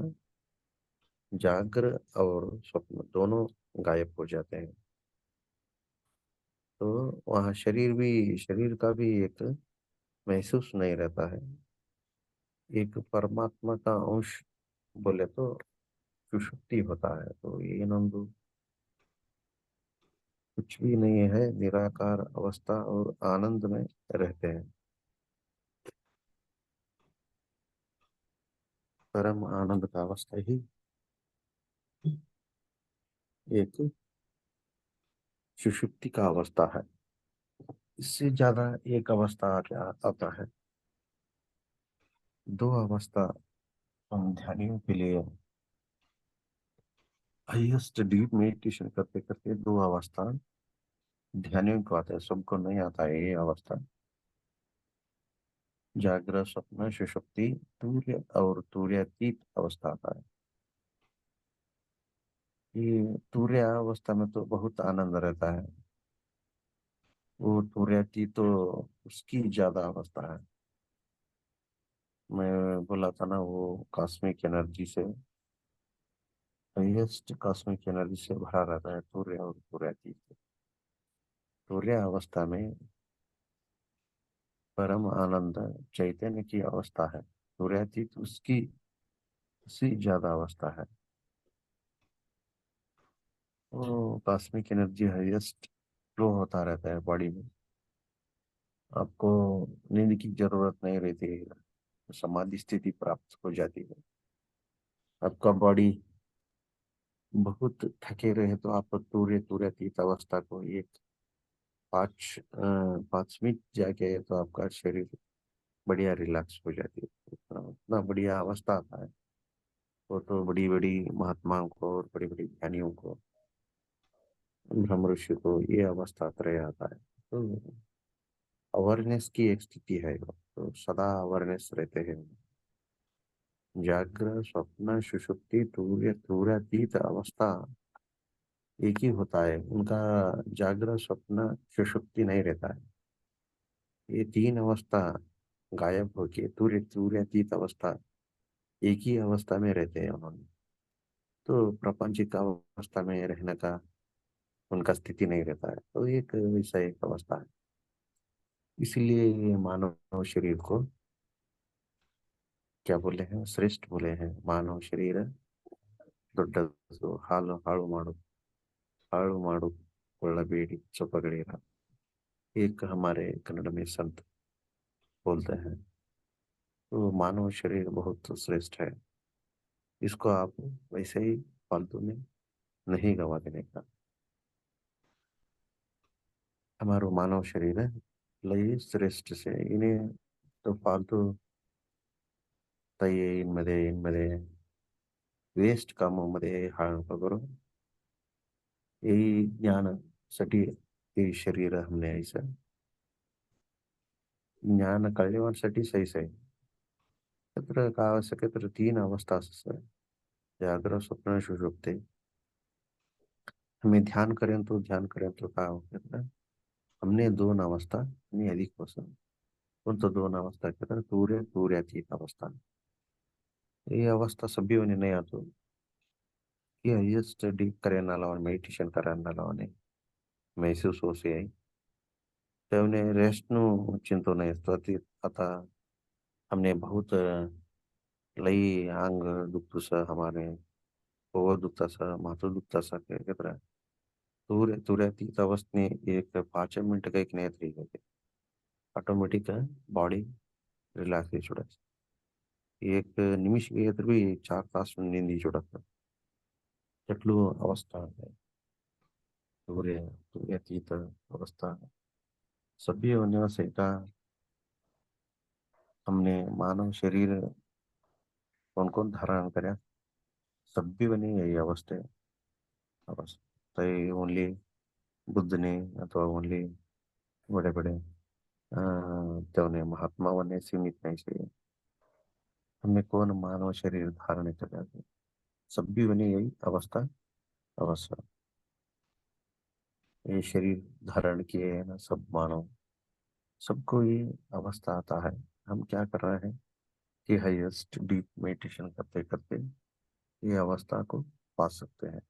S2: जागृत और स्वप्न दोनों गायब हो जाते हैं तो वहाँ शरीर का भी एक महसूस नहीं रहता है एक परमात्मा का अंश बोले तो सुषुप्ति होता है तो ये नंदू कुछ भी नहीं है निराकार अवस्था और आनंद में रहते हैं परम आनंद का अवस्था ही एक सुषुप्ति का अवस्था है इससे ज्यादा एक अवस्था क्या आता है 2 अवस्था हम ध्यानियों के लिए हाईएस्ट डीप मेडिटेशन करते करते 2 अवस्था ध्यानियों को आता है सबको नहीं आता है ये अवस्था जागृत स्वप्न सुषुप्ति तूर्य और तूर्यातीत अवस्था आता है। ये तूर्य अवस्था में तो बहुत आनंद रहता है, वो तूर्यातीत तो उसकी ज्यादा अवस्था है। मैं बोला था ना, वो कॉस्मिक एनर्जी से, हाईएस्ट कॉस्मिक एनर्जी से भरा रहता है तूर्य और तूर्यातीत। तूर्य अवस्था में परम आनंद चैतन्य की अवस्था है, तूर्यातीत उसकी से ज्यादा अवस्था है। वो कॉस्मिक एनर्जी हाईएस्ट फ्लो होता रहता है बॉडी में, आपको नींद की जरूरत नहीं रहती है, समाधि स्थिति प्राप्त हो जाती है। आपका बॉडी बहुत थके रहे तो आप तूर्य तूर्यातीत अवस्था को एक 5 मिनट जाके तो आपका शरीर बढ़िया रिलैक्स हो जाती है। उतना बढ़िया अवस्था आता है। वो तो बड़ी बड़ी महात्माओं को और बड़ी बड़ी ज्ञानियों को, ब्रह्म ऋषि को ये अवस्था त्रय आता है। तो अवेयरनेस की एक स्थिति है वो, तो सदा अवेयरनेस रहते हैं। जागृत स्वप्न सुषुप्ति तूर्य तूर्यातीत अवस्था एक ही होता है उनका। जागृत स्वप्न सुषुप्ति नहीं रहता है, ये तीन अवस्था गायब होके तूर्य तूर्यातीत अवस्था एक ही अवस्था में रहते हैं उन्होंने। तो प्रापंचिक अवस्था में रहने का उनका स्थिति नहीं रहता है, तो एक वैसा एक अवस्था है। इसीलिए ये मानव शरीर को क्या बोले हैं, श्रेष्ठ बोले हैं। मानव शरीर ದೊಡ್ಡದು, ಹಾಲು ಹಾಳು ಮಾಡು हाड़ू माड़ू ಕೊಳ್ಳಬೇಡಿ चुपगड़ेरा, एक हमारे कन्नड़ में संत बोलते हैं। तो मानव शरीर बहुत श्रेष्ठ है, इसको आप वैसे ही फालतू में नहीं गवा देने का। हमारा मानव शरीर है लई श्रेष्ठ से इन्हें तो फालतू ताई इनमध्ये वेस्ट कामामध्ये हाळ नका करू। यही ज्ञान साठी हे शरीर हमने ऐसा ज्ञान कळण्यासाठी सहीच आहे। तत्र काय आवश्यक आहे तर तीन अवस्था असतात, जागृत स्वप्न सुषुप्ती। हमें ध्यान करें तो काय होतं ना, हमने दोन अवस्था आणि अधिक पासून कोणतं दोन अवस्था केलं, तूर्य तूर्यातीत अवस्था। ये अवस्था सभी होने नहीं आतो, ये हाईएस्ट डीप करने वाला और मेडिटेशन करने वाला ने महसूस हो से तेवने रेस्ट नु चिंतो नहीं तो आता हमने बहुत लई अंग दुखतु सा हमारे ओवर दुखता सा माथो दुखता सा के तरह तुरंत अवस्थे एक 5 मिनट का एक नया तरीके के ऑटोमेटिक बॉडी रिलैक्स छोड़ा एक निमिष के तर भी 4 तास निंदी छोड़ा એટલું अवस्था है सूर्य सूर्यातीत अवस्था सभी होने से का हमने मानव शरीर कौन कौन धारण करे, सभी बनी यही अवस्था अवस्था ओनली बुद्ध ने अथवा ओनली बड़े बड़े तेवने महात्माओं सीमित नहीं चाहिए। हमें कौन मानव शरीर धारण कर, सभी बनी यही अवस्था अवस्था। ये शरीर धारण किए है ना सब मानव, सबको ये अवस्था आता है। हम क्या कर रहे हैं कि हाईएस्ट डीप मेडिटेशन करते करते ये अवस्था को पा सकते हैं।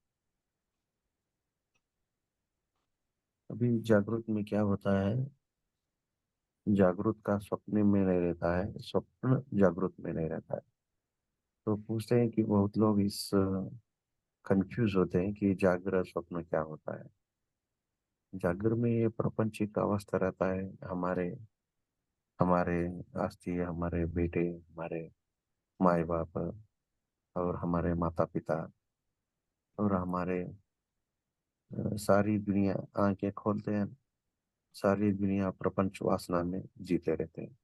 S2: अभी जागृत में क्या होता है, जागृत का स्वप्न में नहीं रहता है, स्वप्न जागृत में नहीं रहता है। तो पूछते हैं कि बहुत लोग इस कंफ्यूज होते हैं कि जागृत स्वप्न क्या होता है। जागृत में ये प्रपंचिक अवस्था रहता है, हमारे हमारे आस्ती, हमारे बेटे, हमारे माए बाप और हमारे माता पिता और हमारे सारी दुनिया आंखें खोलते हैं, सारी दुनिया प्रपंच वासना में जीते रहते हैं।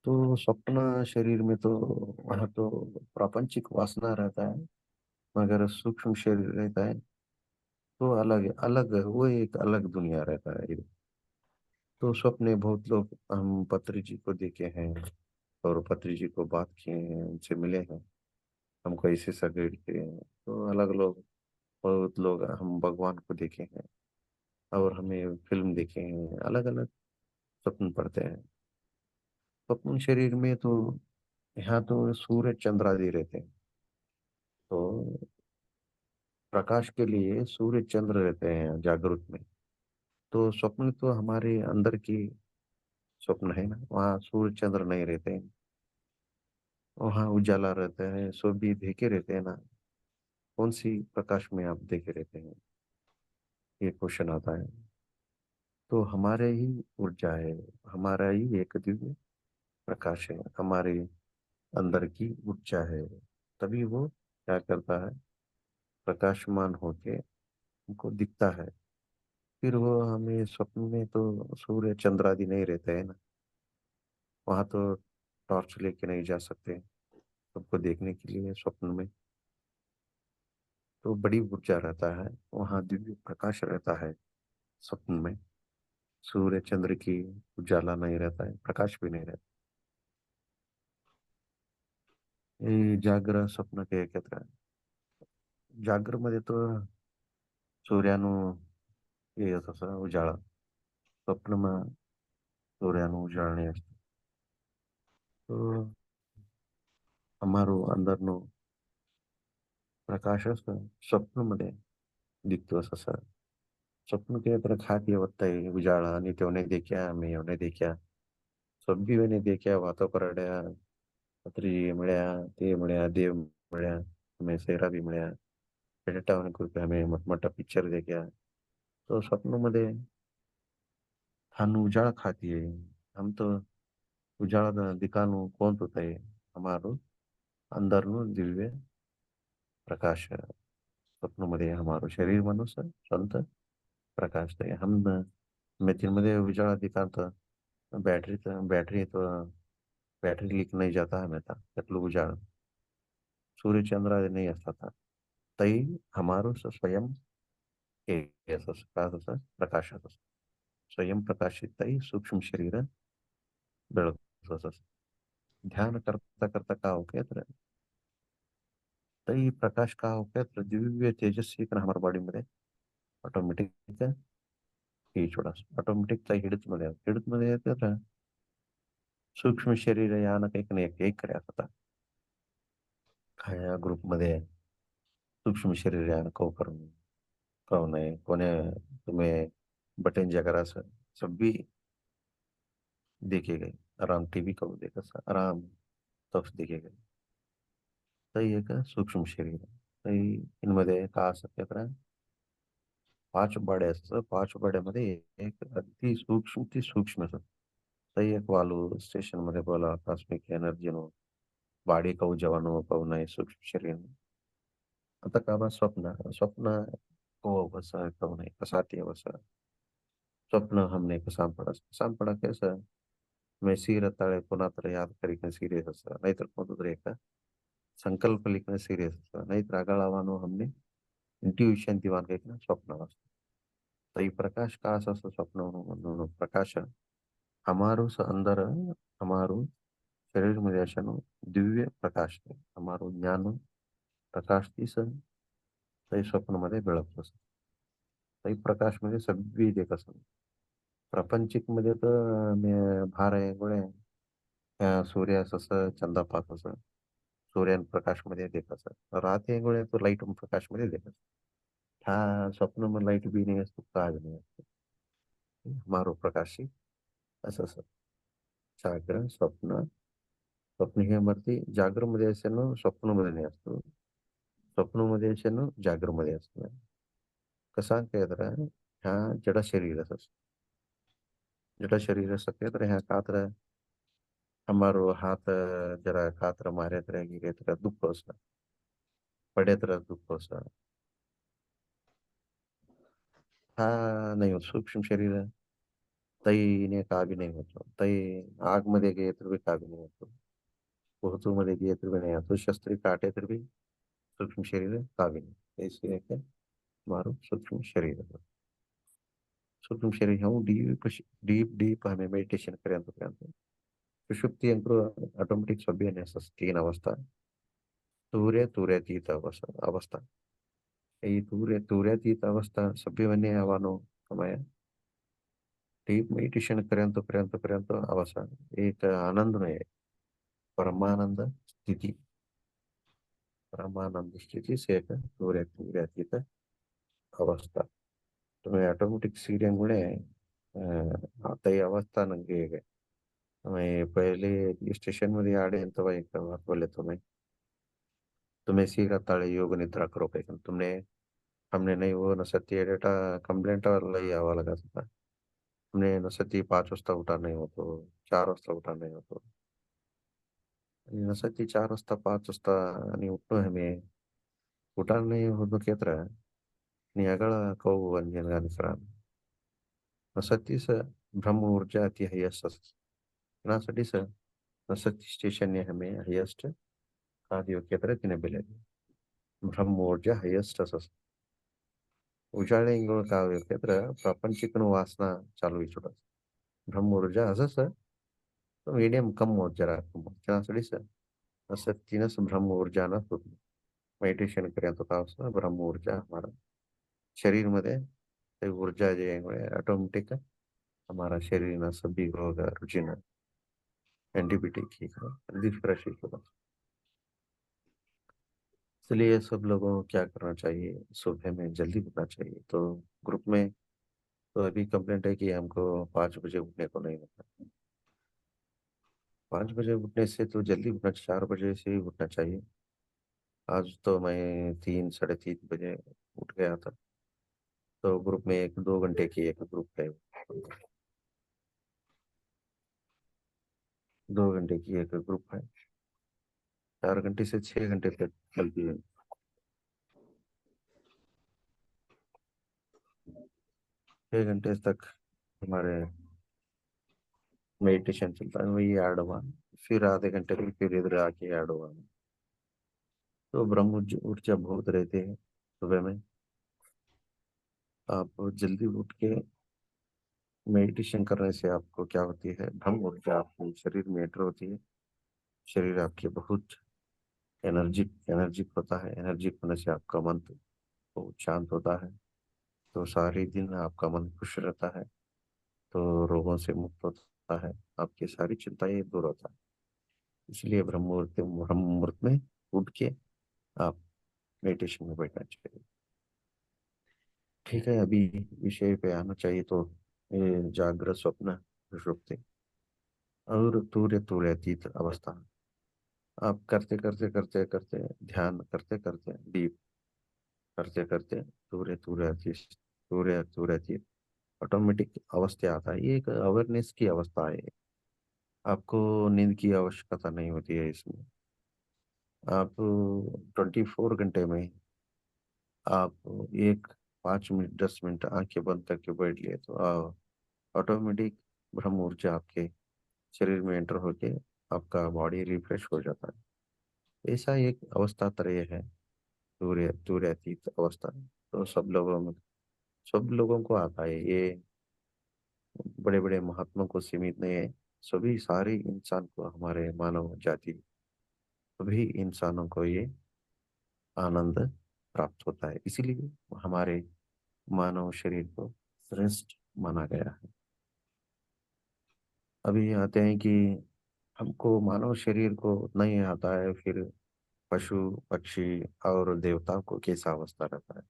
S2: तो स्वप्न शरीर में तो वहाँ तो प्रापंचिक वासना रहता है, मगर सूक्ष्म शरीर रहता है तो अलग अलग वो एक अलग दुनिया रहता है। तो स्वप्न बहुत लोग, हम पत्री जी को देखे हैं और पत्री जी को बात किए हैं, उनसे मिले हैं, हमको ऐसे सगेड़ के, तो अलग लोग, बहुत लोग हम भगवान को देखे हैं और हमें फिल्म देखे हैं, अलग अलग स्वप्न पड़ते हैं। स्वप्न शरीर में तो यहाँ तो सूर्य चंद्र आदि रहते हैं, तो प्रकाश के लिए सूर्य चंद्र रहते हैं जागृत में। तो स्वप्न तो हमारे अंदर की स्वप्न है ना, वहाँ सूर्य चंद्र नहीं रहते हैं, वहाँ उजाला रहता है, सब भी देखे रहते हैं ना। कौन सी प्रकाश में आप देखे रहते हैं, ये क्वेश्चन आता है। तो हमारे ही ऊर्जा है, हमारा ही एक दिव्य प्रकाश है, हमारे अंदर की ऊर्जा है, तभी वो क्या करता है, प्रकाशमान होके हमको दिखता है। फिर वो हमें स्वप्न में तो सूर्य चंद्र आदि नहीं रहते हैं ना, वहां तो टॉर्च लेके नहीं जा सकते सबको देखने के लिए स्वप्न में। तो बड़ी ऊर्जा रहता है, वहां दिव्य प्रकाश रहता है स्वप्न में। सूर्य चंद्र की उजाला नहीं रहता है, प्रकाश भी नहीं रहता। ये जागर स्वप्न के एकत्र आहे. जागर मध्ये तो सूर्यानु येत असा उजाळा, स्वप्નમાં સૂર્યનું ઉજાળણી असते. તો અમારું અંદરનું પ્રકાશ असतं स्वप्नमध्ये दिखतो असा. स्वप्न के तरह खाती होता है उजाला, नहीं तो नहीं देखा, मैं उन्हें देखा, सब भी मैंने देखा, बातों पर अड़या, पत्री मिळ्या, ते मिळ्या, देव मिळ्या, हमें सेहरा भी मिळ्या, एडिटा ग्रुप हमें मोठमोठा पिक्चर देखा. तो स्वप्नमध्ये थान उजाला खाती है, हम तो उजाला दिखानु कौन होता है, हमारो अंदरનું दिव्य प्रकाश है. स्वप्नमध्ये हमारो शरीर मनुष्य संत प्रकाश है. हम मेथीमध्ये उजाला दिखाता, बैटरी तो बैटरी लीक नहीं जाता है मेहता त्यातलं उजाळ सूर्य चंद्र नहीं असता था तई हमारो स्वयं असं प्रकाशात असतो. स्वयं प्रकाशित तई सूक्ष्म शरीर ಬೆಳಕು. ध्यान करता करता का होके तर तई प्रकाश का होके तर दिव्य तेजस्वी पण हमारे बॉडी मध्ये ऑटोमेटिक ही छोड़ा ऑटोमेटिक हिडत मध्ये येते तर सूक्ष्म शरीर यानं काही नाही एक करे आता खाया ग्रुप मध्ये सूक्ष्म शरीर यानं कव करून कव नाही कोणे तुम्हें बटन जगरा सब भी देखे गए, आराम टीवी का देखा आराम तक देखे गए. तरी एक सूक्ष्म शरीर तरी इनमध्ये का असं तर 5 बॉड्या असतात, 5 बॉड्यामध्ये एक अति सूक्ष्म ती सूक्ष्म असत. तरी एक वालू स्टेशन मध्ये बोला कॉस्मिक एनर्जी नो बाडी कऊ जवानो कऊ नाही सूक्ष्म शरीर. आता का बा स्वप्न स्वप्न को बसा कऊ नाही कसा ते बसा स्वप्न हमने कसा पडा कैसा मैं सीर ताळे कोणातर याद करी सिरियस असं नाहीतर कोणतं एक संकल्प लिखणं सिरियस असतं, नाहीतर आगाळावानो हमने इंट्यूशन दिवान काही स्वप्न असतं. तई प्रकाश का असं स्वप्न प्रकाश हमारो अंदर हमारो शरीर मध्ये अशानो दिव्य प्रकाश है, हमारो ज्ञान प्रकाश तीस तई स्वप्न मध्ये बेळगत असत. तई प्रकाश मध्ये सगळी देख असत. प्रापंचिक मध्ये तर भार आहे गोळे सूर्यास असं चंदापास असं सूर्यन प्रकाश मध्ये देख असत राहते गोळे तो लाईट प्रकाश मध्ये देख असत. हा स्वप्न में लाईट भी नाही असतो काज नाही असतो. हमारो प्रकाशी असं असं जागरण स्वप्न स्वप्न हे मरती जागरमध्ये असेल स्वप्नमध्ये नाही असतो, स्वप्नमध्ये असेल जागरमध्ये असतो. कसा तर ह्या जड शरीर असं जड़ शरीर सके तर ह्या कात्र हमारो हाथ जरा कात्र मारे तर गिरे तर दुःख असं पडे तर दुःख असं हा नाही होत. सूक्ष्म शरीर तई ने का भी नहीं होतो, तई आग मध्ये गे तर भी का भी नहीं होतो, पोहतू मध्ये गे तर भी नहीं होतो, शस्त्री काटे तर भी सूक्ष्म शरीर का भी नहीं. ऐसे है कि मारो सूक्ष्म शरीर सूक्ष्म शरीर हूँ डीप डीप डीप हमें मेडिटेशन पर्यंत सुषुप्ति अंकुर ऑटोमेटिक सभ्य तीन अवस्था ತೂರ್ಯಾತೀತ ಅವಸ್ಥಾ ಈ ತೂರ್ಯಾತೀತ अवस्था सभ्य बने आवानो समय डीप मेडिटेशन पर्यंत अवस्था एक आनंदमय परमानंद स्थिति परमानंद स्थिति से एक तूर्यातीत अवस्था तुम्हें ऑटोमेटिक सीरियंग आता ही अवस्था नंगे मैं पहले स्टेशन मध्ये आडे ಅಂತ बोले तुम्हें सीखा ताले योग निद्रा करो तुमने हमने नहीं वो नसत्य डेटा कंप्लेंट लई आवा लगा था हमने नसत्य 5 वाजता उठा नहीं हो तो 4 वाजता उठा नहीं हो तो आणि नसत्य 4 वाजता 5 वाजता आणि उठणं हमें उठा नहीं हो तो केत्र ni agala kau wanjan gan fran नसत्य से ब्रह्म ऊर्जा अति हाईएस्ट ना सटी से नसत्य स्टेशन ने हमें हाईएस्ट कार्य केत्र तिने बेले ब्रह्म ऊर्जा हाईएस्ट असस उजाळे इंगळ काव्य केत्र प्रापंचिक वासना चालू इचुट ब्रह्म ऊर्जा असस मीडियम कम ऊर्जा त्यासाठी सत्तीनच ब्रह्म ऊर्जा ना मेडिटेशन पर्यंत का ब्रह्म ऊर्जा हमारा शरीर मध्ये ते ऊर्जा जे ऑटोमेटिक हमारा शरीर ना सभी रोग रुचिन एंटीबायोटिक ही रिफ्रेश होगा इसलिए सब लोगों को क्या करना चाहिए सुबह में जल्दी उठना चाहिए तो ग्रुप में तो अभी कंप्लेंट है कि हमको 5 बजे उठने को नहीं होता 5 बजे उठने से तो जल्दी उठना 4 बजे से ही उठना चाहिए आज तो मैं 3 साढ़े 3 बजे उठ गया था तो ग्रुप में 1 2 घंटे की एक ग्रुप है 2 घंटे की एक ग्रुप है 4 घंटे से 6 घंटे तक चलती है 6 घंटे तक हमारे मेडिटेशन चलता है वही ऐड हुआ फिर आधे घंटे में फिर इधर आके ऐड हुआ तो ब्रह्म ऊर्जा बहुत रहते हैं सुबह में आप जल्दी उठ के मेडिटेशन करने से आपको क्या होती है ब्रह्म ऊर्जा आपके शरीर में एंटर होती है शरीर आपके बहुत एनर्जिक होता है एनर्जिक होने से आपका मन बहुत शांत होता है तो सारे दिन आपका मन खुश रहता है तो रोगों से मुक्त होता है आपकी सारी चिंताएं दूर होता है इसलिए ब्रह्म मुहूर्त में उठ के आप मेडिटेशन में बैठना चाहिए ठीक है अभी विषय पे आना चाहिए तो ये जागृत स्वप्न सुषुप्ति और तुर्यातीत अवस्था आप करते ध्यान करते डीप करते तुर्यातीत ऑटोमेटिक अवस्था आता है ये एक अवेयरनेस की अवस्था है आपको नींद की आवश्यकता नहीं होती है इसमें आप 24 घंटे में आप एक 5 मिनट 10 मिनट आंखें बंद करके बैठ लिए तो ऑटोमेटिक ब्रह्म ऊर्जा आपके शरीर में एंटर होके आपका बॉडी रिफ्रेश हो जाता है ऐसा एक अवस्था त्रय है तुर्यातीत अवस्था तो सब लोगों को आता है ये बड़े बड़े महात्मा को सीमित नहीं है सभी सारे इंसान को हमारे मानव जाति सभी इंसानों को ये आनंद प्राप्त होता है इसीलिए हमारे मानव शरीर को श्रेष्ठ माना गया है अभी आते हैं कि हमको मानव शरीर को नहीं आता है फिर पशु पक्षी और देवताओं को कैसा अवस्था रहता है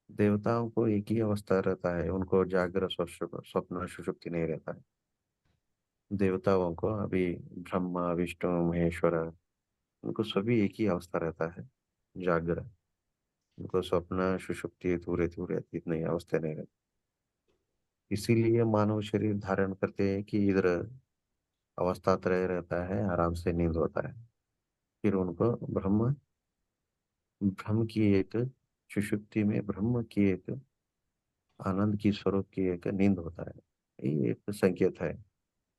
S2: देवताओं को एक ही अवस्था रहता है उनको जागृत स्वप्न सुषुप्ति नहीं रहता है देवताओं को अभी ब्रह्मा विष्णु महेश्वर उनको सभी एक ही अवस्था रहता है जागृत उनको स्वप्न सुषुप्ति थूरे थूरे इतनी अवस्था नहीं रहती इसीलिए मानव शरीर धारण करते हैं कि इधर अवस्था त्रय रहता है आराम से नींद होता है फिर उनको ब्रह्म ब्रह्म की एक सुषुप्ति में ब्रह्म की एक आनंद की स्वरूप की एक नींद होता है ये एक संकेत है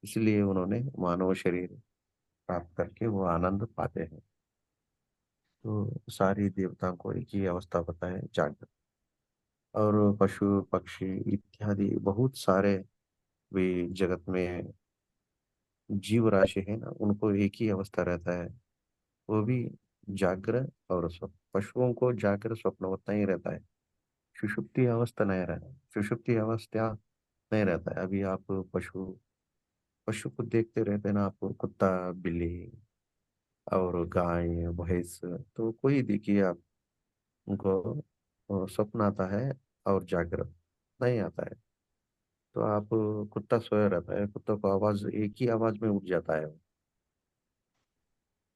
S2: इसलिए उन्होंने मानव शरीर प्राप्त करके वो आनंद पाते हैं तो सारी देवताओं को एक ही अवस्था होता है जागृत और पशु पक्षी इत्यादि बहुत सारे भी जगत में जीव राशि है ना, उनको एक ही अवस्था रहता है, वो भी जागृत और स्वप्न। पशुओं को जागृत स्वप्न उतना ही रहता है, सुषुप्ति अवस्था नहीं रहता, सुषुप्ति अवस्था नहीं रहता है। अभी आप पशु पशु को देखते रहते हैं ना, आप कुत्ता बिल्ली और गाय भैंस, तो कोई देखिए आप उनको स्वप्न आता है और जागृत नहीं आता है। तो आप कुत्ता सोया रहता है, कुत्ता को आवाज एक ही आवाज में उठ जाता है।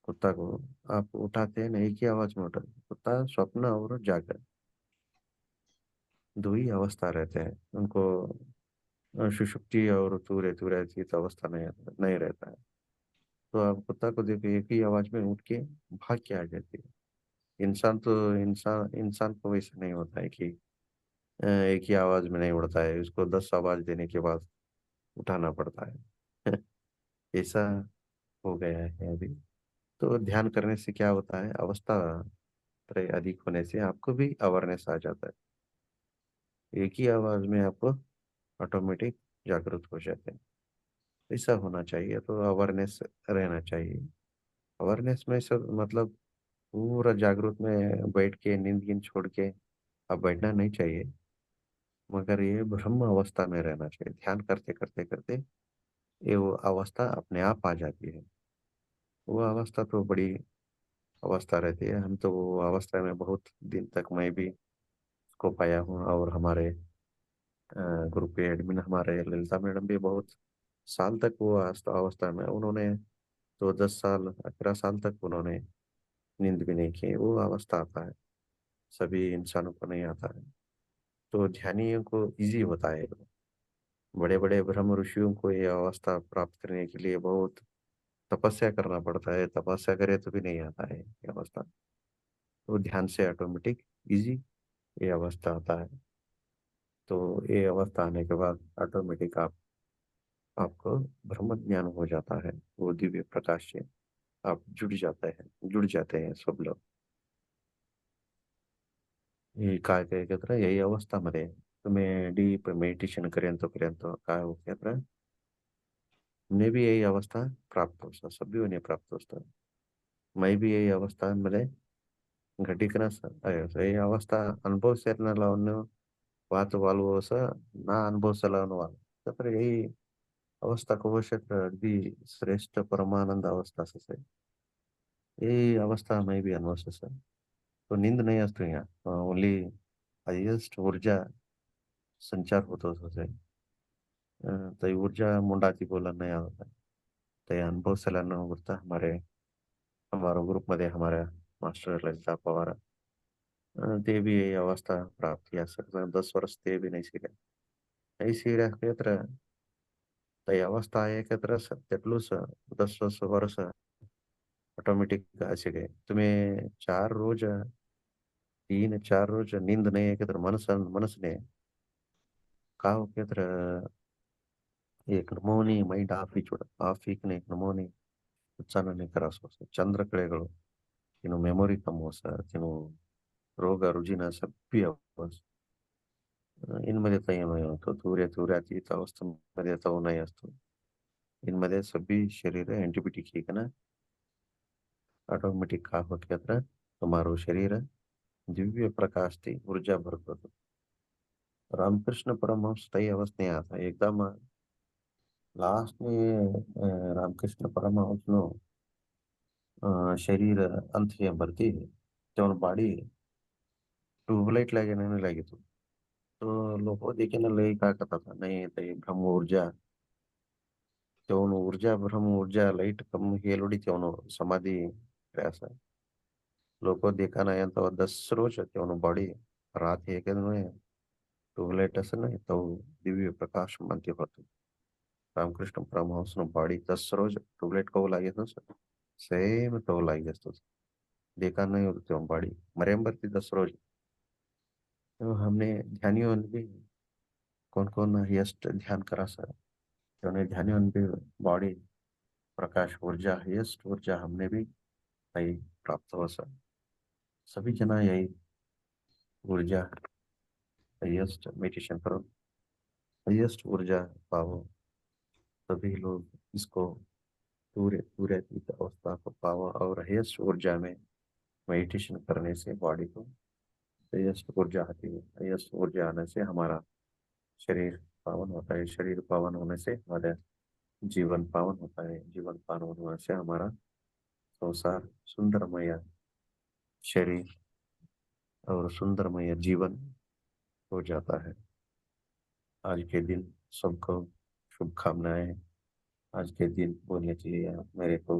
S2: कुत्ता को आप उठाते हैं ना, एक ही आवाज में उठाते हैं। कुत्ता स्वप्न और जागृत दो ही अवस्था रहते हैं उनको। सुषुप्ति और तूरे तूरातीत अवस्था नहीं रहता है। तो आप कुत्ता को देखो, एक ही आवाज में उठ के भाग के आ जाती है। इंसान तो इंसान इंसान को वैसा नहीं होता है कि एक ही आवाज में नहीं उड़ता है, उसको 10 आवाज देने के बाद उठाना पड़ता है। ऐसा हो गया है अभी। तो ध्यान करने से क्या होता है, अवस्था त्रय अधिक होने से आपको भी अवेयरनेस आ जाता है, एक ही आवाज में आपको ऑटोमेटिक जागरूक हो जाते हैं। ऐसा होना चाहिए, तो अवेयरनेस रहना चाहिए। अवेयरनेस में सब मतलब पूरा जागरूक में बैठ के नींद गिन छोड़ के अब बैठना नहीं चाहिए, मगर ये ब्रह्म अवस्था में रहना चाहिए। ध्यान करते करते करते ये वो अवस्था अपने आप आ जाती है। वो अवस्था तो बड़ी अवस्था रहती है, हम तो वो अवस्था में बहुत दिन तक मैं भी उसको पाया हूँ। और हमारे ग्रुप के एडमिन हमारे ललिता मैडम भी बहुत साल तक वो अवस्था में उन्होंने, तो 10 साल 11 साल तक उन्होंने नींद भी नहीं की। वो अवस्था आता है, सभी इंसानों को नहीं आता है। तो ध्यानियों को इजी होता है। बड़े बड़े ब्रह्म ऋषियों को ये अवस्था प्राप्त करने के लिए बहुत तपस्या करना पड़ता है, तपस्या करे तो भी नहीं आता है ये अवस्था। तो ध्यान से ऑटोमेटिक इजी ये अवस्था आता है। तो ये अवस्था आने के बाद ऑटोमेटिक आपको ब्रह्म ज्ञान हो जाता है, वो दिव्य प्रकाश से आप जुड़ जाते हैं सब लोग। हे काय काय एकत्र यही अवस्थामध्ये तुम्ही डीप मेडिटेशन पर्यंत काय होत एकत्र उन्हें भी यही अवस्था प्राप्त हो सभी उन्हें प्राप्त होता। मैं भी यही अवस्था मध्ये घटिकನ ಈ ಅವಸ್ಥಾ ಅನುಭವಿಸಿರ್ನಲ್ಲ वाच वालू असं ना अनुभवसला वाल तर ही अवस्था कवशक अगदी श्रेष्ठ परमानंद अवस्था से ये अवस्था में भी अनुभव से तो नींद नहीं असतो यहाँ ओनली हाईएस्ट ऊर्जा संचार होतो से तो ऊर्जा मुंडाती बोला नहीं आता। तो ये अनुभव से लाना होता हमारे हमारे ग्रुप मध्ये हमारे मास्टर ललिता पवार ते भी ये अवस्था प्राप्त किया सकते 10 वर्ष ते भी नहीं सीखे नहीं सीखे क्षेत्र तो ये अवस्था है क्षेत्र तेटलू 10 वर्ष ऑटोमेटिक असे गए तुम्हें 4 रोज 3 4 रोज नींद नहीं है क्षेत्र मनस मनस ने का क्षेत्र एक ನಮೂನಿ ಮೈಂಡ್ ಆಫ್ ಈಕ್ನೆ एक ನಮೂನಿ ಉಚ್ಚಾರಣೆ करास चंद्र कಳೆಗಳು ಇನ್ನು ಮೆಮೊರಿ कम हो सर ತಿನ್ನು रोग रुजिन सभ्य इनमध्ये तयार होतो सूर्यातीत अवस्थेमध्ये तो नाही असतो। इनमध्ये सभी शरीर एंटीबॉडी की ना ऑटोमेटिक का हो क्षेत्र तुम्हारो शरीर दिव्य प्रकाश थी ऊर्जा भरतो। रामकृष्ण परमहंस तई अवस्था नहीं आता एकदम लास्ट में रामकृष्ण परमहंस नो शरीर अंत है भरती है जौन बॉडी ट्यूबलाइट लगे नहीं लगी तो लोग देखे ना लगे क्या करता था नहीं तो ये ब्रह्म ऊर्जा तेवनु ऊर्जा ब्रह्म ऊर्जा लाइट कम हेलोडी तेवनु समाधि प्रयास लोग देखा नहीं तो 10 रोज तेवनु बॉडी रात है के ट्यूबलाइट असं नाही तो दिव्य प्रकाश मानते होतो। रामकृष्ण परमहंस नो बॉडी 10 रोज ट्यूबलाइट को लागे तो सेम तो लागे असतो देखा नहीं होतो तेव्हा बॉडी मरेंबर थी 10 रोज। तो हमने ध्यानियों ने भी कौन कौन हाईएस्ट ध्यान करा सर उन्हें ध्यानियों ने भी बॉडी प्रकाश ऊर्जा हाईएस्ट ऊर्जा हमने भी नहीं प्राप्त हो सर। सभी जना यही ऊर्जा हाईएस्ट मेडिटेशन करो, हाईएस्ट ऊर्जा पाओ, सभी लोग इसको पूरे पूरे अवस्था को पाओ। और हाईएस्ट ऊर्जा में मेडिटेशन करने से बॉडी को हाईएस्ट ऊर्जा आती है। हाईएस्ट ऊर्जा आने से हमारा शरीर पावन होता है, शरीर पावन होने से हमारा जीवन पावन होता है, जीवन पावन होने से हमारा संसार सुंदरमय शरीर और सुंदरमय जीवन हो जाता है। आज के दिन सबको शुभकामनाएं। आज के दिन बोलने के लिए मेरे को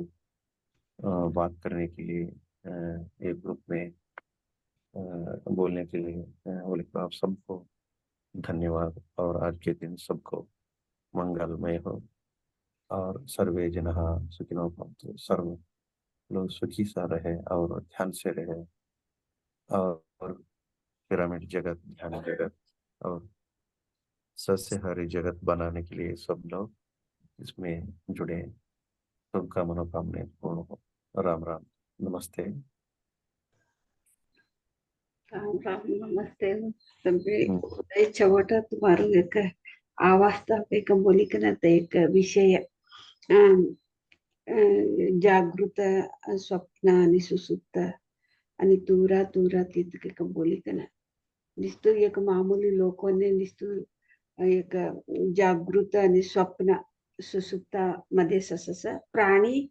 S2: बात करने के लिए एक ग्रुप में बोलने के लिए बोले तो आप सबको धन्यवाद। और आज के दिन सबको मंगलमय हो और सर्वे जनः सुखिनो भवन्तु, सर्व लोग सुखी सा रहे और ध्यान से रहे। और पिरामिड जगत, ध्यान जगत और सस्यहारी जगत बनाने के लिए सब लोग इसमें जुड़े। सबका मनोकामना पूर्ण हो। राम राम, नमस्ते।
S1: राम राम, नमस्ते सभी।
S2: हम्म,
S1: छोटा तुम्हारो एक आवाज एक बोलिकन एक विषय जागृत स्वप्न आणि सुसुप्त आणि तुरा तुरा तितके बोलिकन नुसतं एक मामूली लोकांनी नुसतं एक जागृत आणि स्वप्न सुसुप्त मध्ये सस प्राणी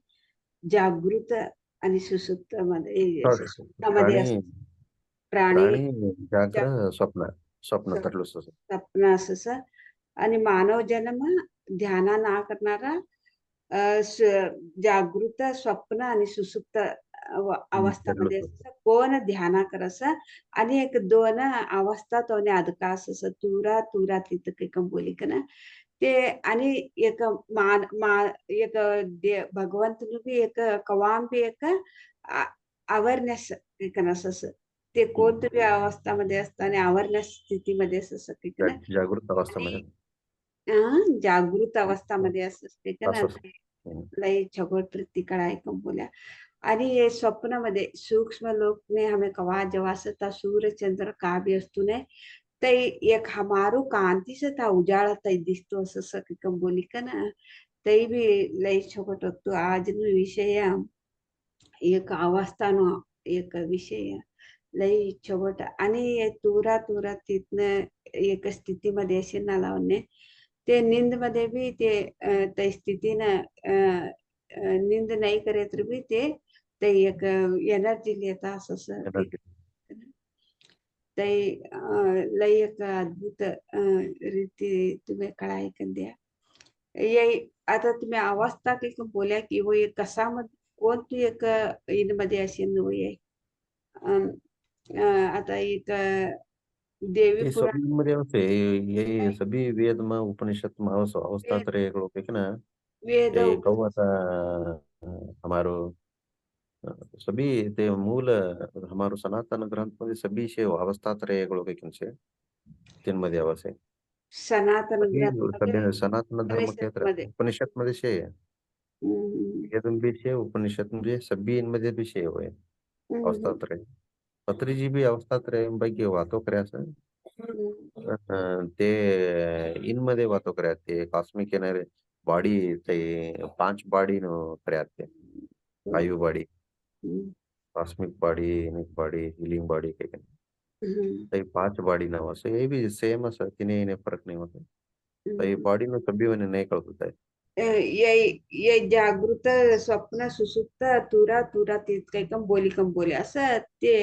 S1: जागृत आणि सुसुप्त मध्ये
S2: sorry.
S1: स्वप्नामध्ये
S2: प्राणी
S1: असतात. प्राणी
S2: प्राणी जाग्र स्वप्न स्वप्न तरलं
S1: स्वप्न असं आणि मानव जन्म ध्याना ना करणारा जागृत स्वप्न आणि सुसुप्त अवस्थामध्ये असं कोण ध्याना करस आणि एक दोन अवस्था तो अदका असं तुरा तुरा तिथं एक बोलिकन ते आणि एक एक भगवंत भी एक कवाम भी एक अवेअरनेस एक नसस ते कोणत्या अवस्थामध्ये असतं आणि अवेअरनेस स्थितीमध्ये असं एक ना
S2: जागृत अवस्थेमध्ये
S1: जागृत अवस्थामध्ये असते का ना
S2: हम्म.
S1: लय छगोट प्रतीक ऐकून बोल्या आणि हे स्वप्नामध्ये सूक्ष्म लोक ने हमें कवा जवासता सूर्य चंद्र का भी असतो ने ते एक हमारो कांति से था उजाला तई दिसतो असं सकिकम बोली का ना तई भी लय छगोट होतो आज नो विषय एक अवस्थानो एक विषय लई छोट आणि तुरा तुरा तिथनं एक स्थितीमध्ये असे ना लावणे ते निंद मध्ये भी ते त्या स्थितीनं निंद नाही करे तर भी ते एक एनर्जी लेता असं ते लई एक अद्भुत रीती तुम्ही कळाई कर द्या ये आता तुम्ही अवस्था की बोल्या की वो एक कसा कोणती एक इनमध्ये अशी नव्हे आता एक देवी
S2: ये
S1: पुराण
S2: सभी मध्ये से ये सभी वेद में उपनिषद में अवस्था
S1: वेद
S2: तरह एक ना
S1: वेद
S2: ये कहू आता हमारो सभी ते मूल हमारो सनातन ग्रंथ मध्ये सभी शे अवस्था तरह एक से तीन मध्ये अवश्य
S1: सनातन
S2: सभी
S1: ग्रंथमध्ये
S2: सभी सनातन धर्म के
S1: मध्ये
S2: उपनिषद मध्ये शे
S1: हम्म,
S2: वेद में भी शे उपनिषद में सभी इनमध्ये भी शे हुए अवस्था
S1: हम्म,
S2: तरह पत्री जी भी अवस्था तरह पैकी वातो करायचं
S1: हम्म,
S2: ते इनमध्ये वातो करायत ते कॉस्मिक येणारे बॉडी ते 5 बॉडी न करायत ते आयु body
S1: hmm,
S2: cosmic body unique body healing body के
S1: हम्म,
S2: ते 5 बॉडी ना असं ये भी सेम असं तिने इन्हें फर्क नहीं होता तो ये
S1: हम्म.
S2: बॉडी में कभी मैंने नहीं कल होता है
S1: ये ये जागृत स्वप्न सुसुप्त तुरा तुरा तीत काही कम बोले असं ते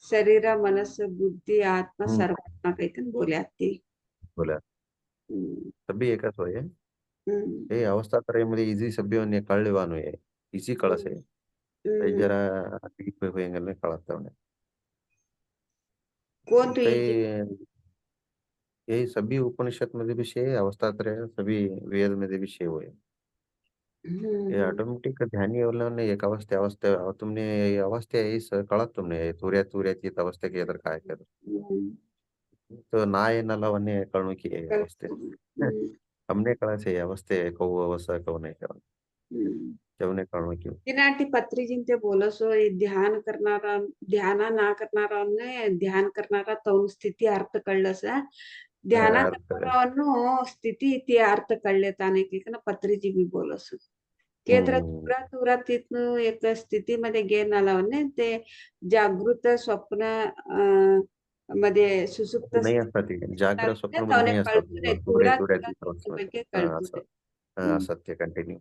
S1: शरीर मनस बुद्धी आत्मा
S2: हम्म,
S1: सर्वात्मा काही बोल्या ते
S2: बोला
S1: हम्म,
S2: सभी एक हो ये
S1: हम्म,
S2: ये अवस्था तरह मुझे इजी सभी उन्हें कळले वानो है इसी कळस है ते
S1: हम्म.
S2: जरा डीप होएंगे ने कळता है
S1: कोण तू इजी
S2: यही सभी उपनिषद में भी विषय अवस्था तरह सभी वेद में भी विषय हुए ये
S1: हम्म,
S2: ऑटोमेटिक ध्यान ने एक अवस्था अवस्था तुमने ये अवस्था इस कळत तुमने तुर्या तुर्याची अवस्था के इधर काय कर
S1: हम्म,
S2: तो ना ये नलवन्ने कळू की ये अवस्था
S1: हम्म,
S2: हमने कळा से अवस्था कौ अवस्था कौ नहीं कळा
S1: हम्म.
S2: तेवणे कळणं की
S1: तिनाटी पत्रीजीन ते बोलसो हे ध्यान करणारा ध्यान ना करणाराने ध्यान करणारा तौन स्थिती अर्थ कळलंस ध्यान
S2: अर्थ
S1: करणाराವನ್ನು ಸ್ಥಿತಿ ಇತಿ ಅರ್ಥ कळलेताने की ना पत्रीजी बी बोलस केंद्र
S2: हम्म
S1: तुरा तुरा तिथनं एक स्थितीमध्ये गेन आलावने ते जागृत स्वप्न मध्ये सुसुप्त
S2: नाही असतात ते जाग्र
S1: स्थितीमध्ये
S2: स्वप्नामध्ये
S1: तवने
S2: नाही असतात
S1: कळतुरे
S2: तुरे
S1: तुरा
S2: तुऱ्या
S1: तुरा
S2: तिथं
S1: तिथನ
S2: असतात
S1: ಬಗ್ಗೆ
S2: असं
S1: ಕಳ್ತುರೆ
S2: असतात ते कंटिन्यू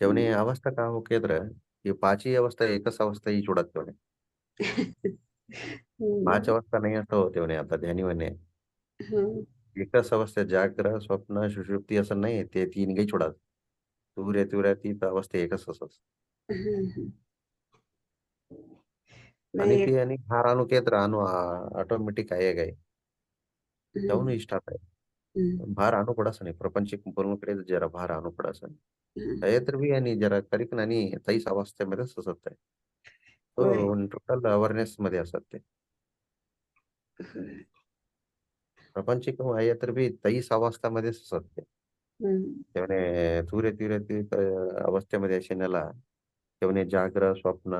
S2: तेवणे अवस्था का हो केंद्र ये पाची अवस्था एकच अवस्था ही जोडत तेवणे पाच अवस्था नाही असं हो तेवणे आता ध्यानी म्हणे एकच अवस्था जाग्र स्वप्न सुषुप्ती असं नाही ते तीन काही छोडात तुऱ्या तुऱ्या ती अवस्था एकच असत आणि ती आणि हार अनु केंद्र अनु ऑटोमॅटिक आहे काय जाऊन इष्टात आहे भार आणू पडास नाही प्रपंच पूर्णकडे जरा भार आणू पडास तर बी आणि जरा करिकन आणि तैस अवस्थेमध्ये असत आहे तो टोटल अवेअरनेस मध्ये असतात ते प्रपंचिक आहे तर बी तैस अवस्थामध्येच असत ते तेवणे सूर्य तीव्र अवस्थेमध्ये असेनाला तेवणे जाग्र स्वप्न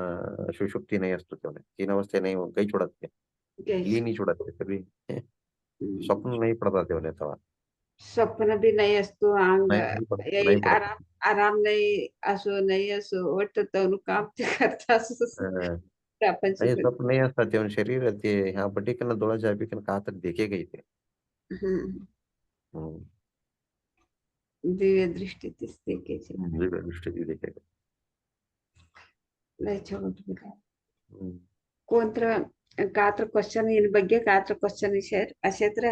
S2: सुषुप्ती नाही असतो तेवणे तीन अवस्थे नाही काही छोडत ते लीनी छोडत ते तरी स्वप्न नाही पडतात तेवणे तेव्हा
S1: स्वप्न भी नाही असतो अंग
S2: नाही पडत नाही पडत
S1: आराम आराम नाही असो वाटत तवनु काम ते करता असं
S2: अं,
S1: प्रापंचिक
S2: नाही स्वप्न नाही असतात तेव्हा शरीर ते ह्या पटिकन डोळा जाबिकन का तर देखे गई ते हम्म,
S1: दिव्य दृष्टी दिसते की
S2: दिव्य दृष्टी देखे गई
S1: लय छोट ಬಿಡ
S2: हम्म,
S1: ಕೊಂತ್ರ ಕಾತ್ರ ಕ್ವಶನ್ ಇನ್ ಬಗ್ಗೆ ಕಾತ್ರ ಕ್ವಶನ್ ಅಶೇತ್ರ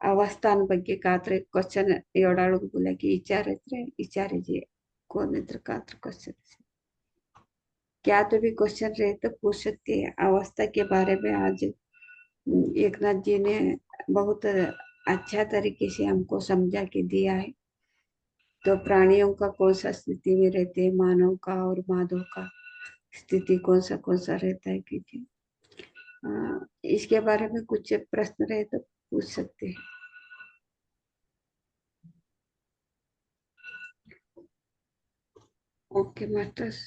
S1: ಅವಸ್ಥಾನ ಬಗ್ಗೆ ಕಾತ್ರ क्वेश्चन एवढा बोला की विचारायचे विचारायचे कोण इतर कात्र क्वेश्चन क्या तो भी क्वेश्चन रहे तो पूछ सकते हैं अवस्था के बारे में आज एक नाथ जी ने बहुत अच्छा तरीके से हमको समझा के दिया है तो प्राणियों का कौन सा स्थिति में रहते हैं मानव का और माधव का स्थिति कौन सा रहता है क्योंकि इसके बारे में कुछ प्रश्न रहे तो पूछ सकते हैं ओके मास्टर्स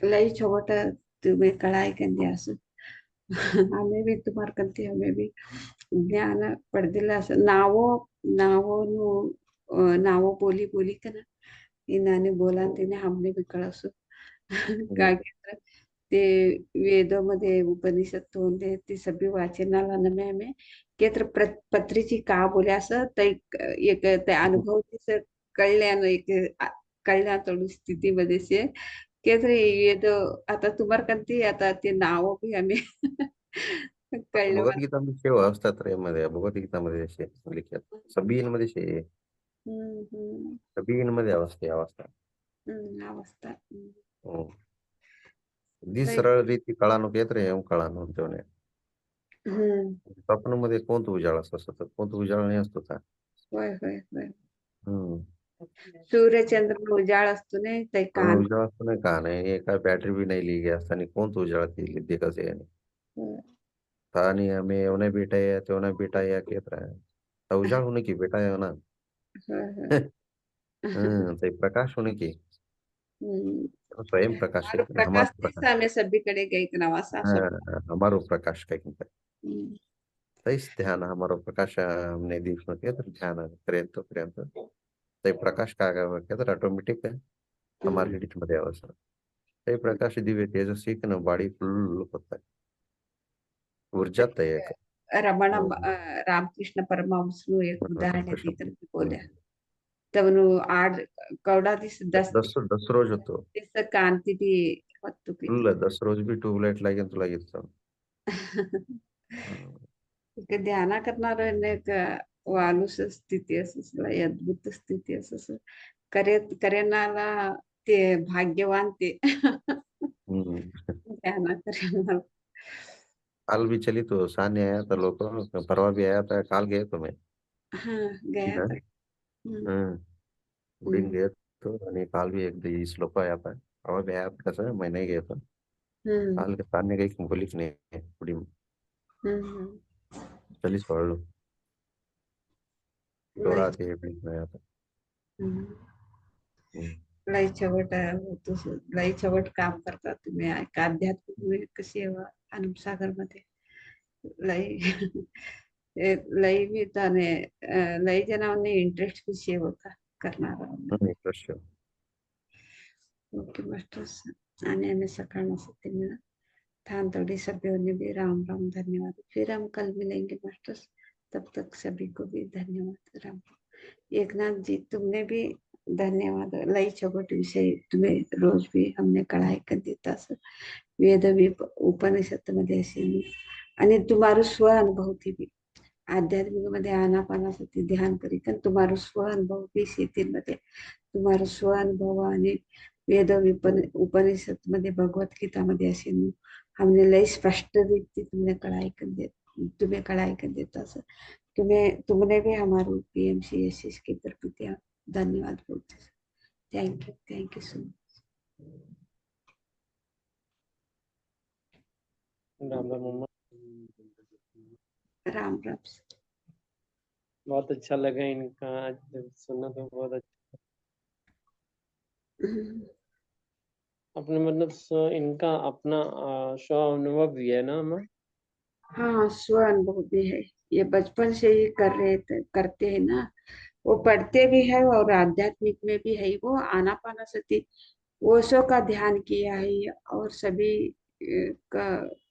S1: लई छोटा तुम्हें कढ़ाई कर असं हमें भी तुम्हार करते हमें भी ज्ञान पडदिಲ್ಲ असं नावो बोली बोली का ना इन्हाने बोला तिने हमने भी कळसो
S2: हम्म.
S1: काय केलं ते वेदामध्ये उपनिषद होते ते सगळी वाचनाला ना मी आम्ही केत्र पत्रीची का बोले असं ते एक ते अनुभव तिचं कळल्यानं एक कळल्या थोडी स्थितीमध्ये से केत्र वेद आता तुम्हार कंती आता ते नाव भी आम्ही कळलं
S2: भगवद्गीतामध्ये शेव असतात रे मध्ये भगवद्गीतामध्ये शे लिखित सबीन मध्ये शे सबीन मध्ये अवस्था
S1: अवस्था
S2: हम्म. दी सरळ रीती कळानो येत रे एवं कळानो तेवणे स्वप्नामध्ये कोणतं उजाळ असतं कोणतं उजाळ नाही असतो का
S1: होय होय होय
S2: हम्म
S1: सूर्यचंद्र उजाळ असतो ना ते
S2: पण
S1: कान
S2: उजाळ असतो नाही का नाही एका बॅटरी बी नाही ली गया असताना कोणतं उजाळ ती देखस आहे आणि हमें उन्हें बेटा या तो उन्हें बेटा या कहत रहा है उजाड़ होने की बेटा है ना तो प्रकाश होने की स्वयं प्रकाश है
S1: और प्रकाश
S2: हमारा प्रकाश
S1: दिशा में सगळीकडे गई नवासा
S2: हमारो प्रकाश का तो इस ध्यान हमारो प्रकाश हमने दीप में किया तो ध्यान करें तो प्रकाश का कहते ऑटोमेटिक है हमारे हिडित मध्ये अवसर तो प्रकाश दिव्य तेजस्वी की ना बॉडी फुल होता है ऊर्जा तय
S1: रमण रामकृष्ण परमहंसनु एक उदाहरण
S2: कृष्ण
S1: देतात बोल्या तवनु आड कवडा दिस दस
S2: दस दस रोज होतो
S1: दिस कांती भी ಹೊತ್ತು
S2: ಫುಲ್ 10 रोज भी ट्यूबलाइट लागे तुला येतो
S1: एक ध्यान करणार एक वानुस स्थिती असं अद्भुत स्थिती असं करेनाला ते भाग्यवान ते ध्यान करणार
S2: काल भी चली तो सामने आया था लोग परवा भी आया था काल गए तो मैं
S1: हाँ गया था
S2: उडीन गए तो आणि काल भी एक दिवस लोक आया था परवा भी आया था कसं मैं नहीं गया था काल के सामने गई बोली कि नहीं उडी चली पढ़ लो चौरा थे बीच में आया था
S1: लई चवट आहे लई चवट काम करता तुम्ही आध्यात्मिक कशी अनुपसागर मध्ये लई लई बी ताने लई जणांनी इंटरेस्ट बी सेव का करणार
S2: प्रश्न
S1: ओके मास्टर्स आने में सकाळ सकते मेरा थान थोड़ी सभी ने भी राम राम धन्यवाद फिर हम कल मिलेंगे मास्टर्स तब तक सभी को भी धन्यवाद राम एकनाथ जी तुमने भी धन्यवाद लई छोट विषय तुम्हें रोज भी हमने कळाई कर देता वेद उपनिषद मध्ये असेल आणि तुम्हारो स्व अनुभव थी भी आध्यात्मिक मध्ये आनापानासाठी ध्यान करीत आणि तुम्हारो स्व अनुभव भी शेतीमध्ये तुम्हारो स्व अनुभव आणि वेद उपनिषद मध्ये भगवत मध्ये असेल हमने लई स्पष्ट रीति तुम्हें कड़ाई कर देता सर तुमने भी हमारे PMCSS के प्रति धन्यवाद बोलते thank you so much
S3: Ram Ram mama.
S1: Ram Ram
S3: बहुत अच्छा लगा इनका आज सुनना तो बहुत अच्छा। अपने मतलब इनका अपना स्व अनुभव भी है ना अम्मा?
S1: हाँ स्व अनुभव भी है ये बचपन से ही करते हैं ना वो पढ़ते भी है और आध्यात्मिक में भी है वो आनापानसति ओशो का ध्यान किया है और सभी का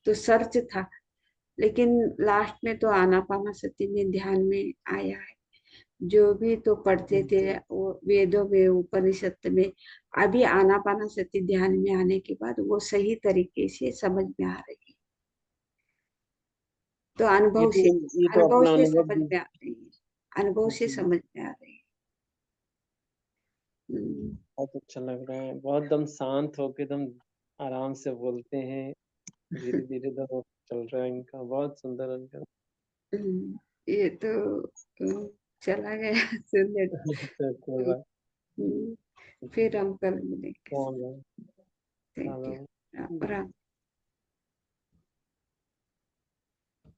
S1: तो सर्च था लेकिन लास्ट में तो आनापानसति में ध्यान में आया है जो भी तो पढ़ते थे वो वेदों में उपनिषद में अभी आनापानसति ध्यान में आने के बाद वो सही तरीके से समझ में आ रही है तो
S3: ये
S1: अनुभव
S3: तो अपना अनुभव
S1: समझ
S3: भी।
S1: में आ रही है अनुभव से
S3: जी।
S1: समझ में आ रही है
S3: बहुत अच्छा लग रहा है, बहुत दम शांत होके दम आराम से बोलते हैं, धीरे धीरे दम चल रहा है इनका, बहुत सुंदर इनका।
S1: ये तो चला गया सुंदर
S3: तो कोई बात
S1: फिर हम कल मिलेंगे
S3: नहीं।
S1: Thank you Ram